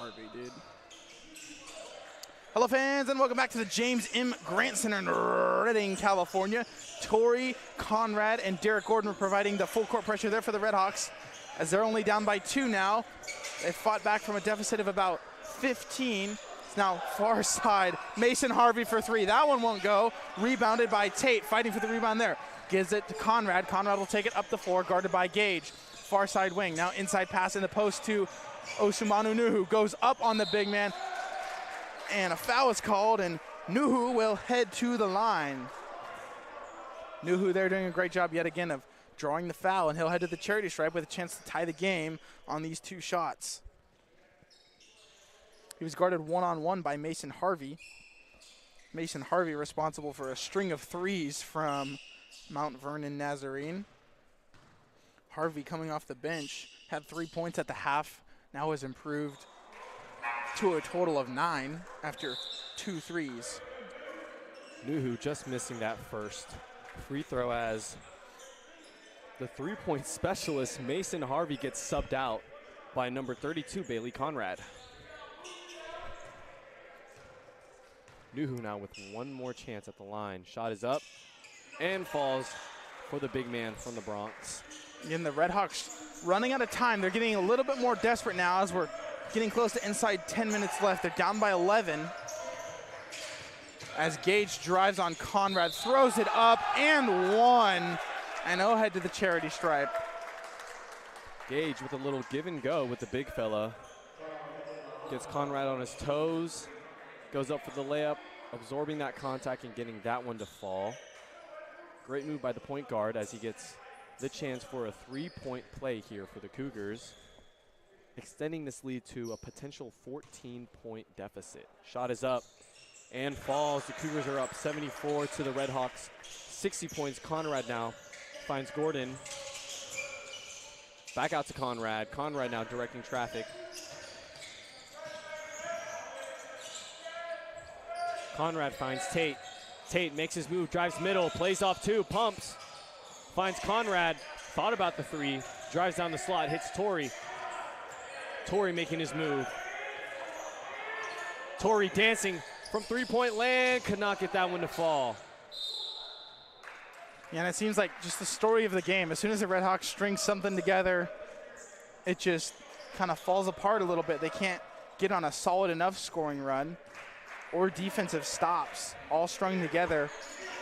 RV, dude. Hello, fans, and welcome back to the James M. Grant Center in Redding, California. Torrey, Conrad, and Derek Gordon were providing the full court pressure there for the Redhawks, as they're only down by 2 now. They fought back from a deficit of about 15. It's now far side. Mason Harvey for 3. That one won't go. Rebounded by Tate, fighting for the rebound there. Gives it to Conrad. Conrad will take it up the floor, guarded by Gage. Far side wing. Now inside pass in the post to Osumanu Nuhu. Goes up on the big man. And a foul is called, and Nuhu will head to the line. Nuhu there doing a great job yet again of drawing the foul, and he'll head to the charity stripe with a chance to tie the game on these 2 shots. He was guarded one-on-one by Mason Harvey. Mason Harvey responsible for a string of 3s from Mount Vernon Nazarene. Harvey coming off the bench, had 3 points at the half, now has improved to a total of 9 after 2 threes. Nuhu just missing that first free throw as the 3-point specialist Mason Harvey gets subbed out by number 32, Bailey Conrad. Nuhu now with one more chance at the line. Shot is up and falls for the big man from the Bronx. Again, the Redhawks running out of time. They're getting a little bit more desperate now as we're getting close to inside 10 minutes left. They're down by 11. As Gage drives on Conrad, throws it up and 1. And he'll head to the charity stripe. Gage with a little give and go with the big fella. Gets Conrad on his toes. Goes up for the layup, absorbing that contact and getting that one to fall. Great move by the point guard as he gets the chance for a 3-point play here for the Cougars, extending this lead to a potential 14-point deficit. Shot is up and falls. The Cougars are up 74 to the Redhawks, 60 points. Conrad now finds Gordon. Back out to Conrad. Conrad now directing traffic. Conrad finds Tate. Tate makes his move, drives middle, plays off 2, pumps. Finds Conrad, thought about the 3, drives down the slot, hits Torrey. Torrey making his move. Torrey dancing from 3-point land, could not get that one to fall. Yeah, and it seems like just the story of the game. As soon as the Redhawks string something together, it just kind of falls apart a little bit. They can't get on a solid enough scoring run or defensive stops, all strung together.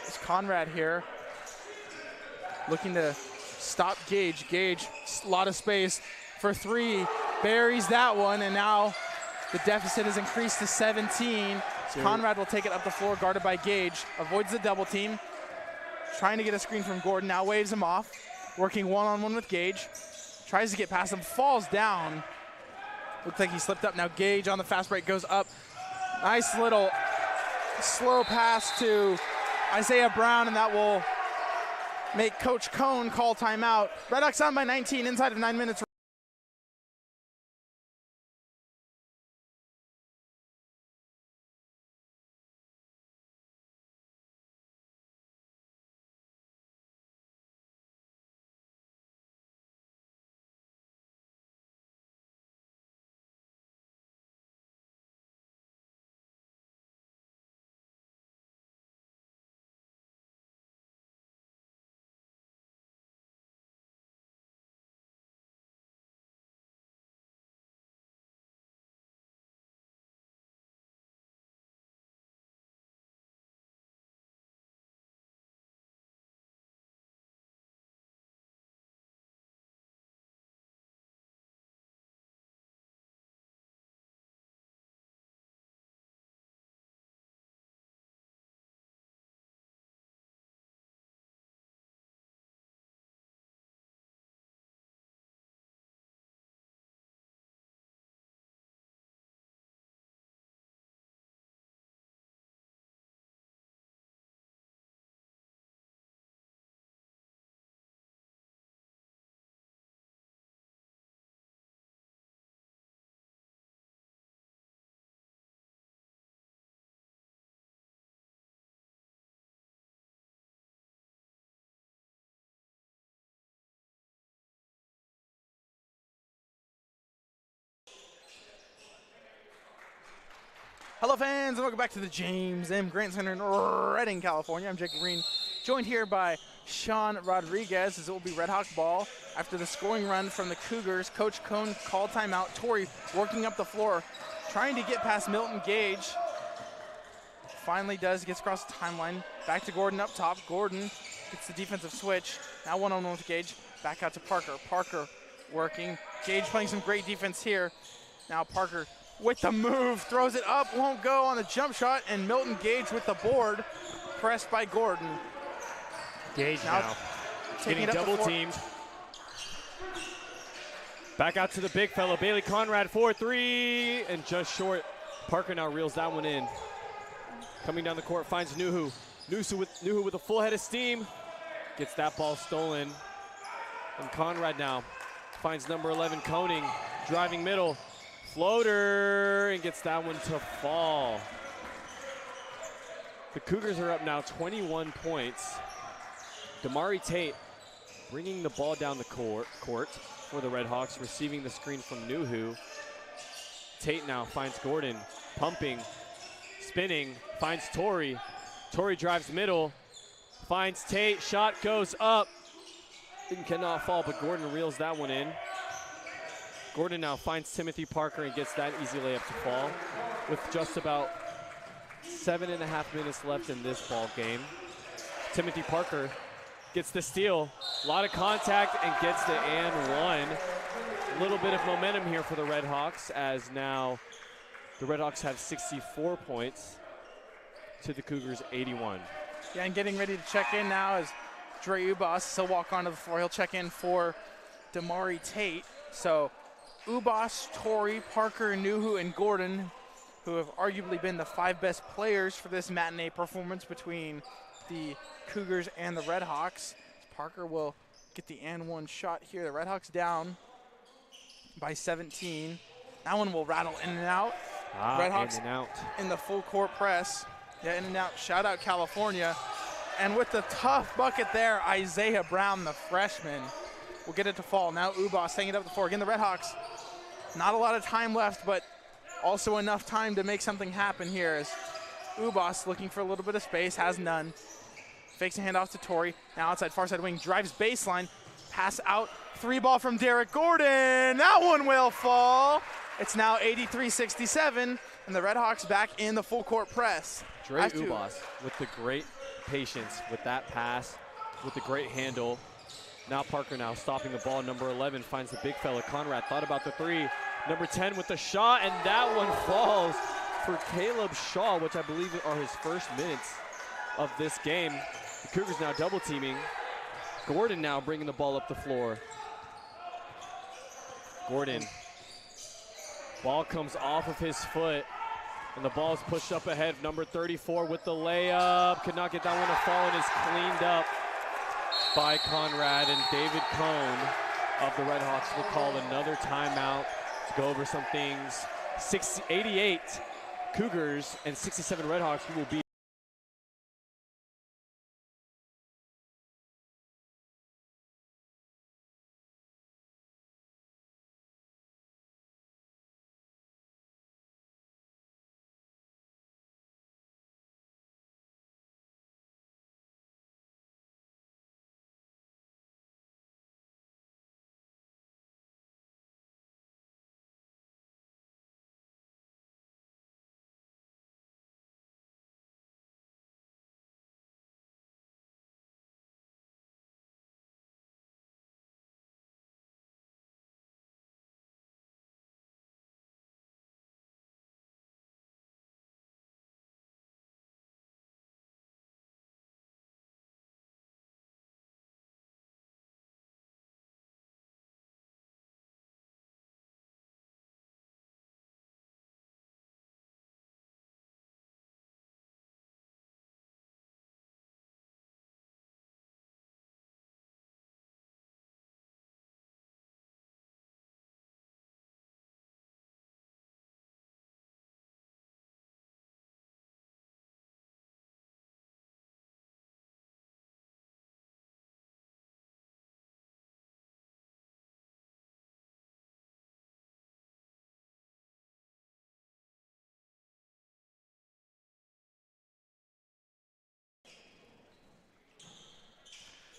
It's Conrad here looking to stop Gage. Gage, a lot of space for 3, buries that one, and now the deficit has increased to 17. Conrad will take it up the floor, guarded by Gage, avoids the double team, trying to get a screen from Gordon, now waves him off, working one-on-one with Gage, tries to get past him, falls down. Looks like he slipped up. Now Gage on the fast break goes up. Nice little slow pass to Isaiah Brown, and that will make Coach Cohn call timeout. Redhawks down by 19 inside of 9 minutes. Hello fans, and welcome back to the James M. Grant Center in Redding, California. I'm Jacob Green, joined here by Sean Rodriguez as it will be Red Hawk ball. After the scoring run from the Cougars, Coach Cohn called timeout. Torrey working up the floor, trying to get past Milton Gage. Finally does, gets across the timeline. Back to Gordon up top. Gordon gets the defensive switch. Now one-on-one with Gage. Back out to Parker. Parker working. Gage playing some great defense here. Now Parker with the move, throws it up, won't go on the jump shot, and Milton Gage with the board, pressed by Gordon. Gage now getting double teamed. Back out to the big fella, Bailey Conrad, 4-3, and just short. Parker now reels that one in. Coming down the court, finds Nuhu. Nuhu with a full head of steam, gets that ball stolen. And Conrad now finds number 11, Koning, driving middle. Floater, and gets that one to fall. The Cougars are up now 21 points. Damari Tate bringing the ball down the court for the Red Hawks, receiving the screen from Nuhu. Tate now finds Gordon, pumping, spinning, finds Torrey. Torrey drives middle, finds Tate, shot goes up, and cannot fall, but Gordon reels that one in. Gordon now finds Timothy Parker and gets that easy layup to fall with just about 7.5 minutes left in this ball game. Timothy Parker gets the steal, a lot of contact, and gets the and one. A little bit of momentum here for the Red Hawks, as now the Red Hawks have 64 points to the Cougars 81. Yeah, and getting ready to check in now is Dre Ubas. He'll walk onto the floor. He'll check in for Damari Tate. So Ubas, Torrey, Parker, Nuhu, and Gordon, who have arguably been the 5 best players for this matinee performance between the Cougars and the Red Hawks. Parker will get the and one shot here. The Red Hawks down by 17. That one will rattle in and out. Red Hawks in and out. In the full court press. Yeah, in and out. Shout out California. And with the tough bucket there, Isaiah Brown, the freshman, will get it to fall. Now Ubas hanging up the floor. Again, the Red Hawks, not a lot of time left, but also enough time to make something happen here as Ubas looking for a little bit of space, has none. Fakes a handoff to Torrey. Now outside, far side wing, drives baseline. Pass out, 3-ball from Derek Gordon. That one will fall. It's now 83-67, and the Red Hawks back in the full court press. Dre Ubas with the great patience with that pass, with the great handle. Now Parker now stopping the ball. Number 11 finds the big fella. Conrad thought about the three. Number 10 with the shot, and that one falls for Caleb Shaw, which I believe are his first minutes of this game. The Cougars now double teaming. Gordon now bringing the ball up the floor. Gordon. Ball comes off of his foot, and the ball is pushed up ahead. Number 34 with the layup. Could not get that one to fall, and is cleaned up by Conrad, and David Cohn of the Red Hawks will call another timeout to go over some things. 88 Cougars and 67 Red Hawks will be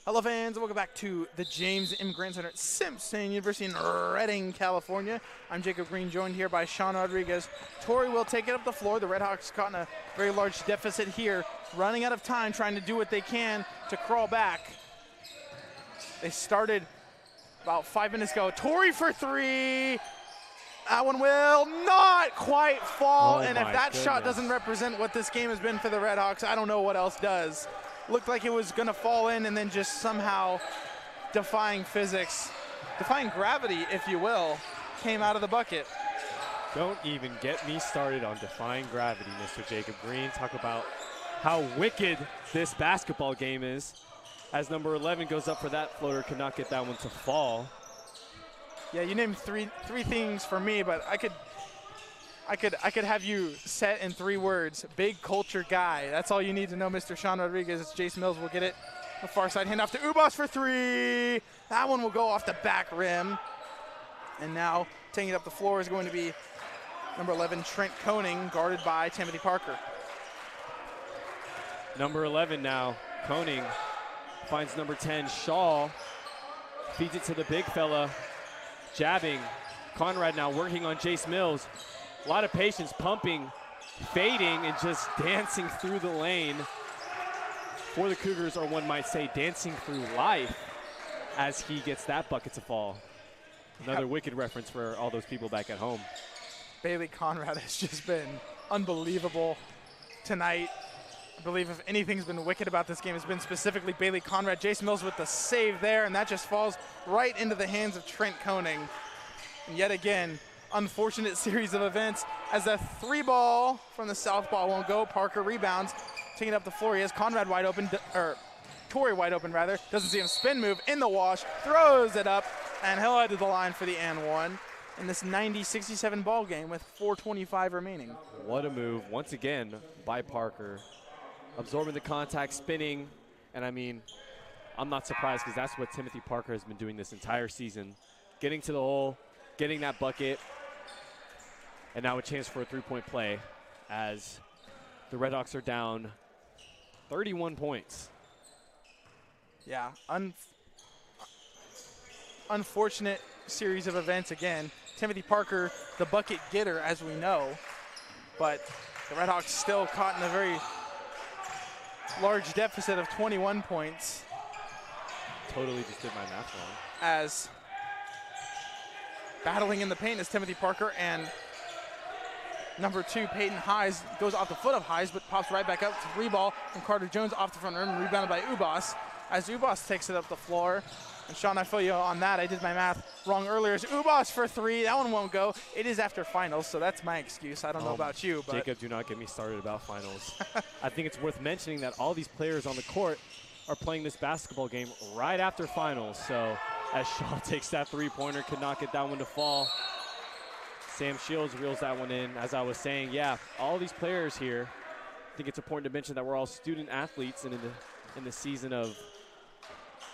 Hello fans, welcome back to the James M. Grant Center at Simpson University in Redding, California. I'm Jacob Green, joined here by Sean Rodriguez. Torrey will take it up the floor. The Redhawks caught in a very large deficit here, running out of time, trying to do what they can to crawl back. They started about 5 minutes ago. Torrey for three. That one will not quite fall, and if that shot doesn't represent what this game has been for the Redhawks, I don't know what else does. Looked like it was gonna fall in and then just somehow defying physics, defying gravity, if you will, came out of the bucket. Don't even get me started on defying gravity, Mr. Jacob Green. Talk about how wicked this basketball game is. As number 11 goes up for that floater, could not get that one to fall. Yeah, you named three things for me, but I could have you set in 3 words. Big culture guy. That's all you need to know, Mr. Sean Rodriguez. Jace Mills will get it. The far side handoff to Ubas for 3. That one will go off the back rim. And now taking it up the floor is going to be number 11, Trent Koning, guarded by Timothy Parker. Number 11 now, Koning finds number 10, Shaw. Feeds it to the big fella, jabbing. Conrad now working on Jace Mills. A lot of patience, pumping, fading, and just dancing through the lane for the Cougars, or one might say dancing through life, as he gets that bucket to fall. Another wicked reference for all those people back at home. Bailey Conrad has just been unbelievable tonight. I believe if anything's been wicked about this game, it's been specifically Bailey Conrad. Jace Mills with the save there, and that just falls right into the hands of Trent Koning. And yet again, unfortunate series of events as a 3-ball from the south ball won't go. Parker rebounds, taking it up the floor. He has Conrad wide open, or Torrey wide open rather. Doesn't see him spin move in the wash, throws it up, and he'll head to the line for the and one in this 90-67 ball game with 4:25 remaining. What a move once again by Parker. Absorbing the contact, spinning, and I mean, I'm not surprised because that's what Timothy Parker has been doing this entire season. Getting to the hole, getting that bucket, and now a chance for a 3-point play as the Redhawks are down 31 points. Yeah, unfortunate series of events again. Timothy Parker, the bucket getter, as we know, but the Redhawks still caught in a very large deficit of 21 points. Totally just did my math wrong. As battling in the paint is Timothy Parker, and number 2, Peyton Hayes, goes off the foot of Hayes, but pops right back up to 3-ball from Carter Jones off the front rim, rebounded by Ubas. As Ubas takes it up the floor, and Sean, I feel you on that. I did my math wrong earlier. It's Ubas for 3. That one won't go. It is after finals, so that's my excuse. I don't know about you, but Jacob, do not get me started about finals. I think it's worth mentioning that all these players on the court are playing this basketball game right after finals. So as Shaw takes that 3-pointer, could not get that one to fall. Sam Shields reels that one in. As I was saying, yeah, all these players here, I think it's important to mention that we're all student athletes, and in the season of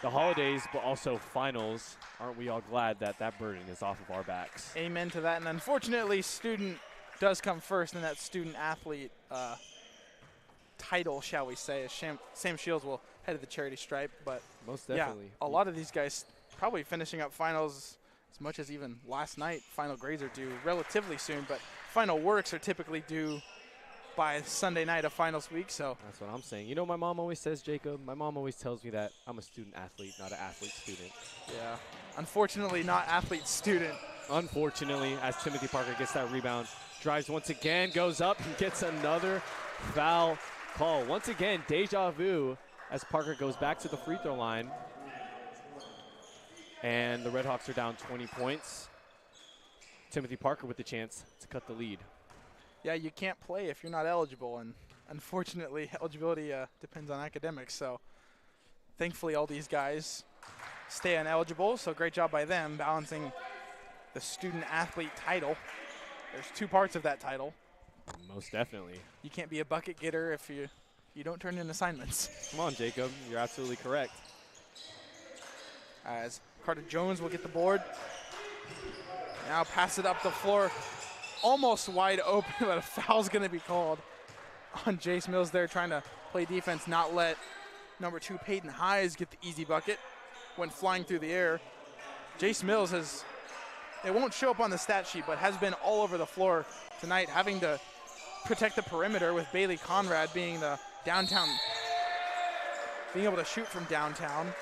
the holidays, but also finals, aren't we all glad that that burden is off of our backs? Amen to that. And unfortunately, student does come first in that student athlete title, shall we say. Sam Shields will head to the charity stripe, but most definitely. Yeah, a lot of these guys probably finishing up finals as much as even last night. Final grades are due relatively soon, but final works are typically due by Sunday night of finals week. So that's what I'm saying. You know, my mom always says, Jacob, my mom always tells me that I'm a student athlete, not an athlete student. Yeah, unfortunately not athlete student. Unfortunately, as Timothy Parker gets that rebound, drives once again, goes up and gets another foul call. Once again, deja vu as Parker goes back to the free throw line. And the Redhawks are down 20 points. Timothy Parker with the chance to cut the lead. Yeah, you can't play if you're not eligible, and unfortunately eligibility depends on academics, so thankfully all these guys stay ineligible, so great job by them balancing the student athlete title. There's 2 parts of that title. Most definitely. You can't be a bucket getter if you don't turn in assignments. Come on, Jacob, you're absolutely correct. As Carter Jones will get the board. Now pass it up the floor. Almost wide open, but a foul's going to be called on Jace Mills there, trying to play defense, not let number 2, Peyton Hayes, get the easy bucket. Went flying through the air. Jace Mills it won't show up on the stat sheet, but has been all over the floor tonight, having to protect the perimeter with Bailey Conrad being the downtown, being able to shoot from downtown.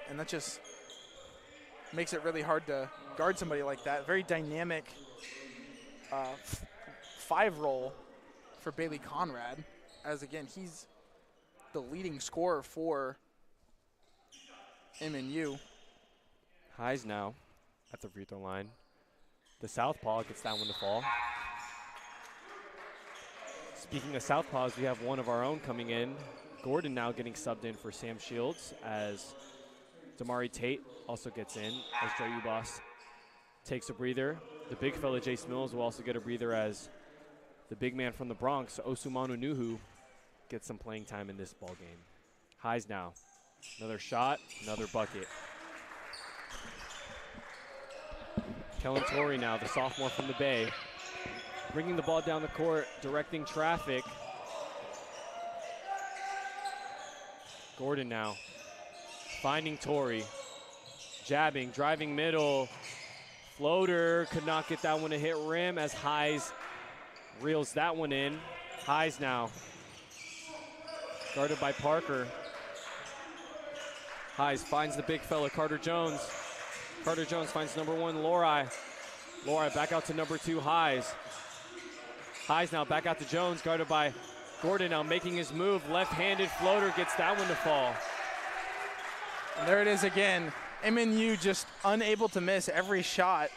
And that just makes it really hard to guard somebody like that. Very dynamic 5 role for Bailey Conrad, as again, he's the leading scorer for MNU. Hayes now at the free throw line. The southpaw gets that one to fall. Speaking of southpaws, we have one of our own coming in. Gordon now getting subbed in for Sam Shields as Damari Tate also gets in as Joe Ubas takes a breather. The big fella, Jace Mills, will also get a breather as the big man from the Bronx, Osumanu Nuhu, gets some playing time in this ball game. Hayes now. Another shot, another bucket. Kellen Torrey now, the sophomore from the Bay, bringing the ball down the court, directing traffic. Gordon now, finding Torrey, jabbing, driving middle, floater, could not get that one to hit rim as Hayes reels that one in. Hayes now, guarded by Parker. Hayes finds the big fella, Carter Jones. Carter Jones finds number 1, Lorai. Lorai back out to number 2, Hayes. Hayes now back out to Jones, guarded by Gordon now making his move. Left-handed floater gets that one to fall. And there it is again. MNU just unable to miss every shot,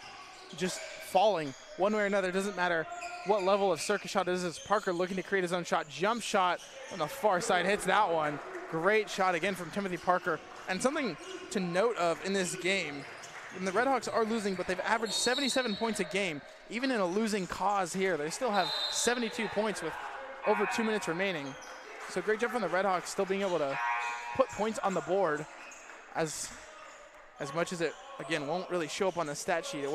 just falling one way or another. Doesn't matter what level of circus shot it is. It's Parker looking to create his own shot. Jump shot on the far side, hits that one. Great shot again from Timothy Parker. And something to note of in this game, and the Redhawks are losing, but they've averaged 77 points a game. Even in a losing cause here, they still have 72 points with over 2 minutes remaining. So great job from the Redhawks, still being able to put points on the board. As much as it, again, won't really show up on the stat sheet. It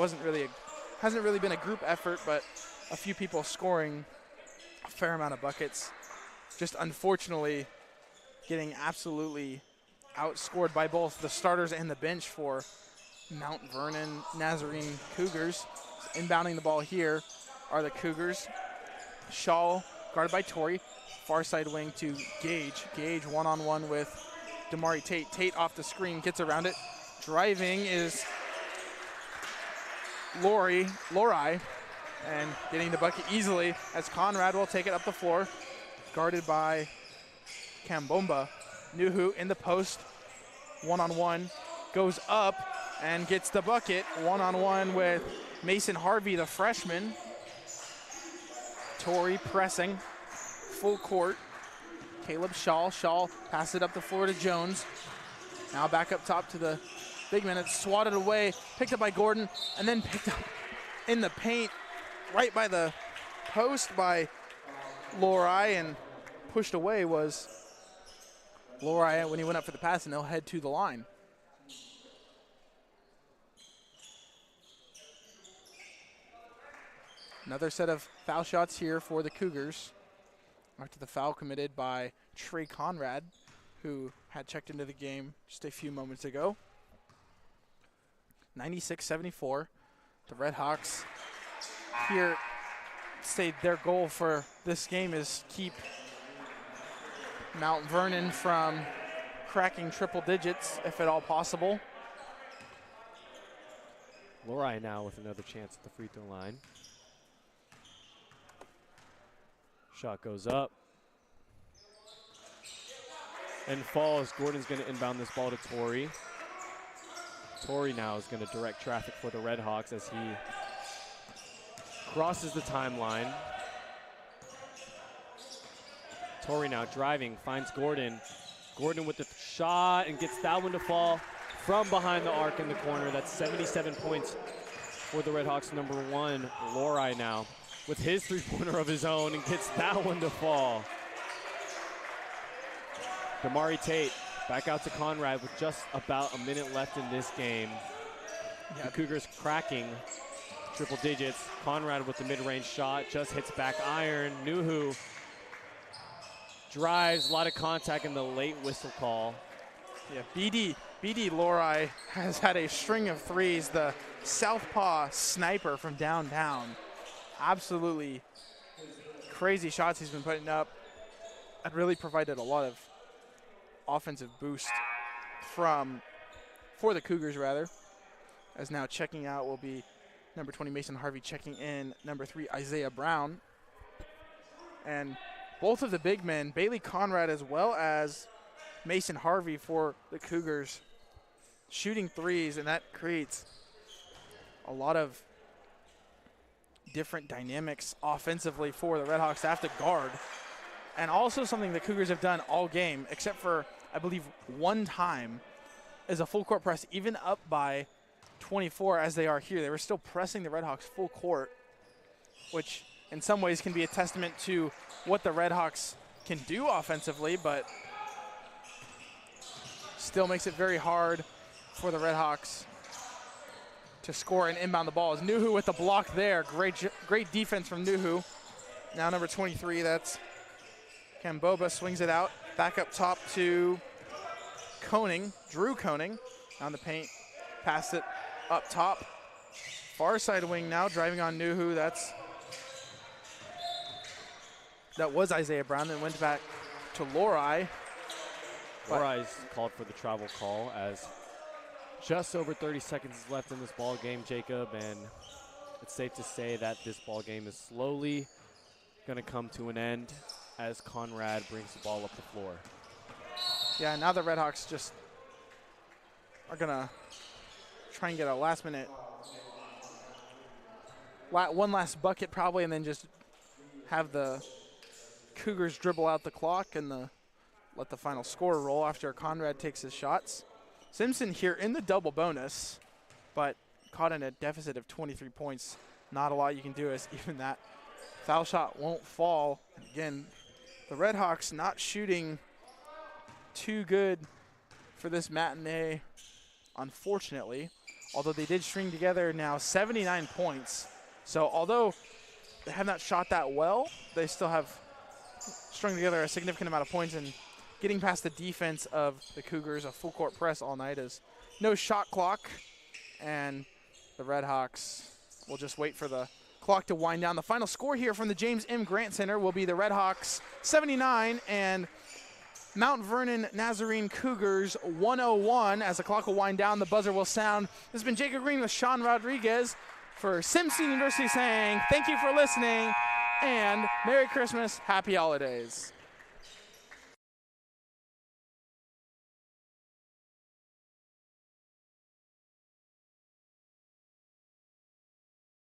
hasn't really been a group effort, but a few people scoring a fair amount of buckets. Just unfortunately getting absolutely outscored by both the starters and the bench for Mount Vernon Nazarene Cougars. Inbounding the ball here are the Cougars. Shaw guarded by Torrey. Far side wing to Gage. Gage one-on-one with Damari Tate. Tate off the screen, gets around it. Driving is Lorai, and getting the bucket easily as Conrad will take it up the floor. Guarded by Kambomba. Nuhu in the post, one-on-one, goes up and gets the bucket, one-on-one with Mason Harvey, the freshman. Torrey pressing, full court. Caleb Shaw passes it up the floor to Jones. Now back up top to the big man. It's swatted away, picked up by Gordon, and then picked up in the paint right by the post by Lorai, and pushed away was Lorai when he went up for the pass, and they'll head to the line. Another set of foul shots here for the Cougars. After the foul committed by Trey Conrad, who had checked into the game just a few moments ago. 96-74. The Redhawks here say their goal for this game is keep Mount Vernon from cracking triple digits, if at all possible. Lorai now with another chance at the free throw line. Shot goes up and falls. Gordon's going to inbound this ball to Torrey. Torrey now is going to direct traffic for the Redhawks as he crosses the timeline. Torrey now driving, finds Gordon. Gordon with the shot and gets that one to fall from behind the arc in the corner. That's 77 points for the Redhawks. Number 1, Lorai now with his three-pointer of his own and gets that one to fall. Damari Tate back out to Conrad with just about a minute left in this game. The Cougars cracking triple digits. Conrad with the mid-range shot just hits back iron. Nuhu drives, a lot of contact in the late whistle call. Yeah, BD Lori has had a string of threes. The southpaw sniper from downtown. Absolutely crazy shots he's been putting up. And really provided a lot of offensive boost for the Cougars, rather. As now checking out will be number 20 Mason Harvey, checking in number 3 Isaiah Brown. And both of the big men, Bailey Conrad as well as Mason Harvey for the Cougars, shooting threes, and that creates a lot of different dynamics offensively for the Redhawks to have to guard. And also something the Cougars have done all game, except for, I believe, one time, is a full court press, even up by 24 as they are here. They were still pressing the Redhawks full court, which in some ways can be a testament to what the Redhawks can do offensively, but still makes it very hard for the Redhawks to score and inbound the ball. As Nuhu with the block there. Great defense from Nuhu. Now number 23, that's Kamboba, swings it out. Back up top to Koning, Drew Koning on the paint. Passed it up top. Far side wing now, driving on Nuhu. That was Isaiah Brown, then went back to Lori. Lori's called for the travel call as just over 30 seconds is left in this ball game, Jacob, and it's safe to say that this ball game is slowly going to come to an end as Conrad brings the ball up the floor. Yeah, now the Redhawks just are going to try and get a last-minute, one last bucket probably, and then just have the Cougars dribble out the clock and let the final score roll after Conrad takes his shots. Simpson here in the double bonus, but caught in a deficit of 23 points. Not a lot you can do as even that foul shot won't fall. And again, the Redhawks not shooting too good for this matinee, unfortunately, although they did string together now 79 points. So although they have not shot that well, they still have strung together a significant amount of points, and getting past the defense of the Cougars, a full court press all night, is no shot clock, and the Redhawks will just wait for the clock to wind down. The final score here from the James M. Grant Center will be the Redhawks 79 and Mount Vernon Nazarene Cougars 101. As the clock will wind down, the buzzer will sound. This has been Jacob Green with Sean Rodriguez for Simpson University saying thank you for listening and Merry Christmas, Happy Holidays.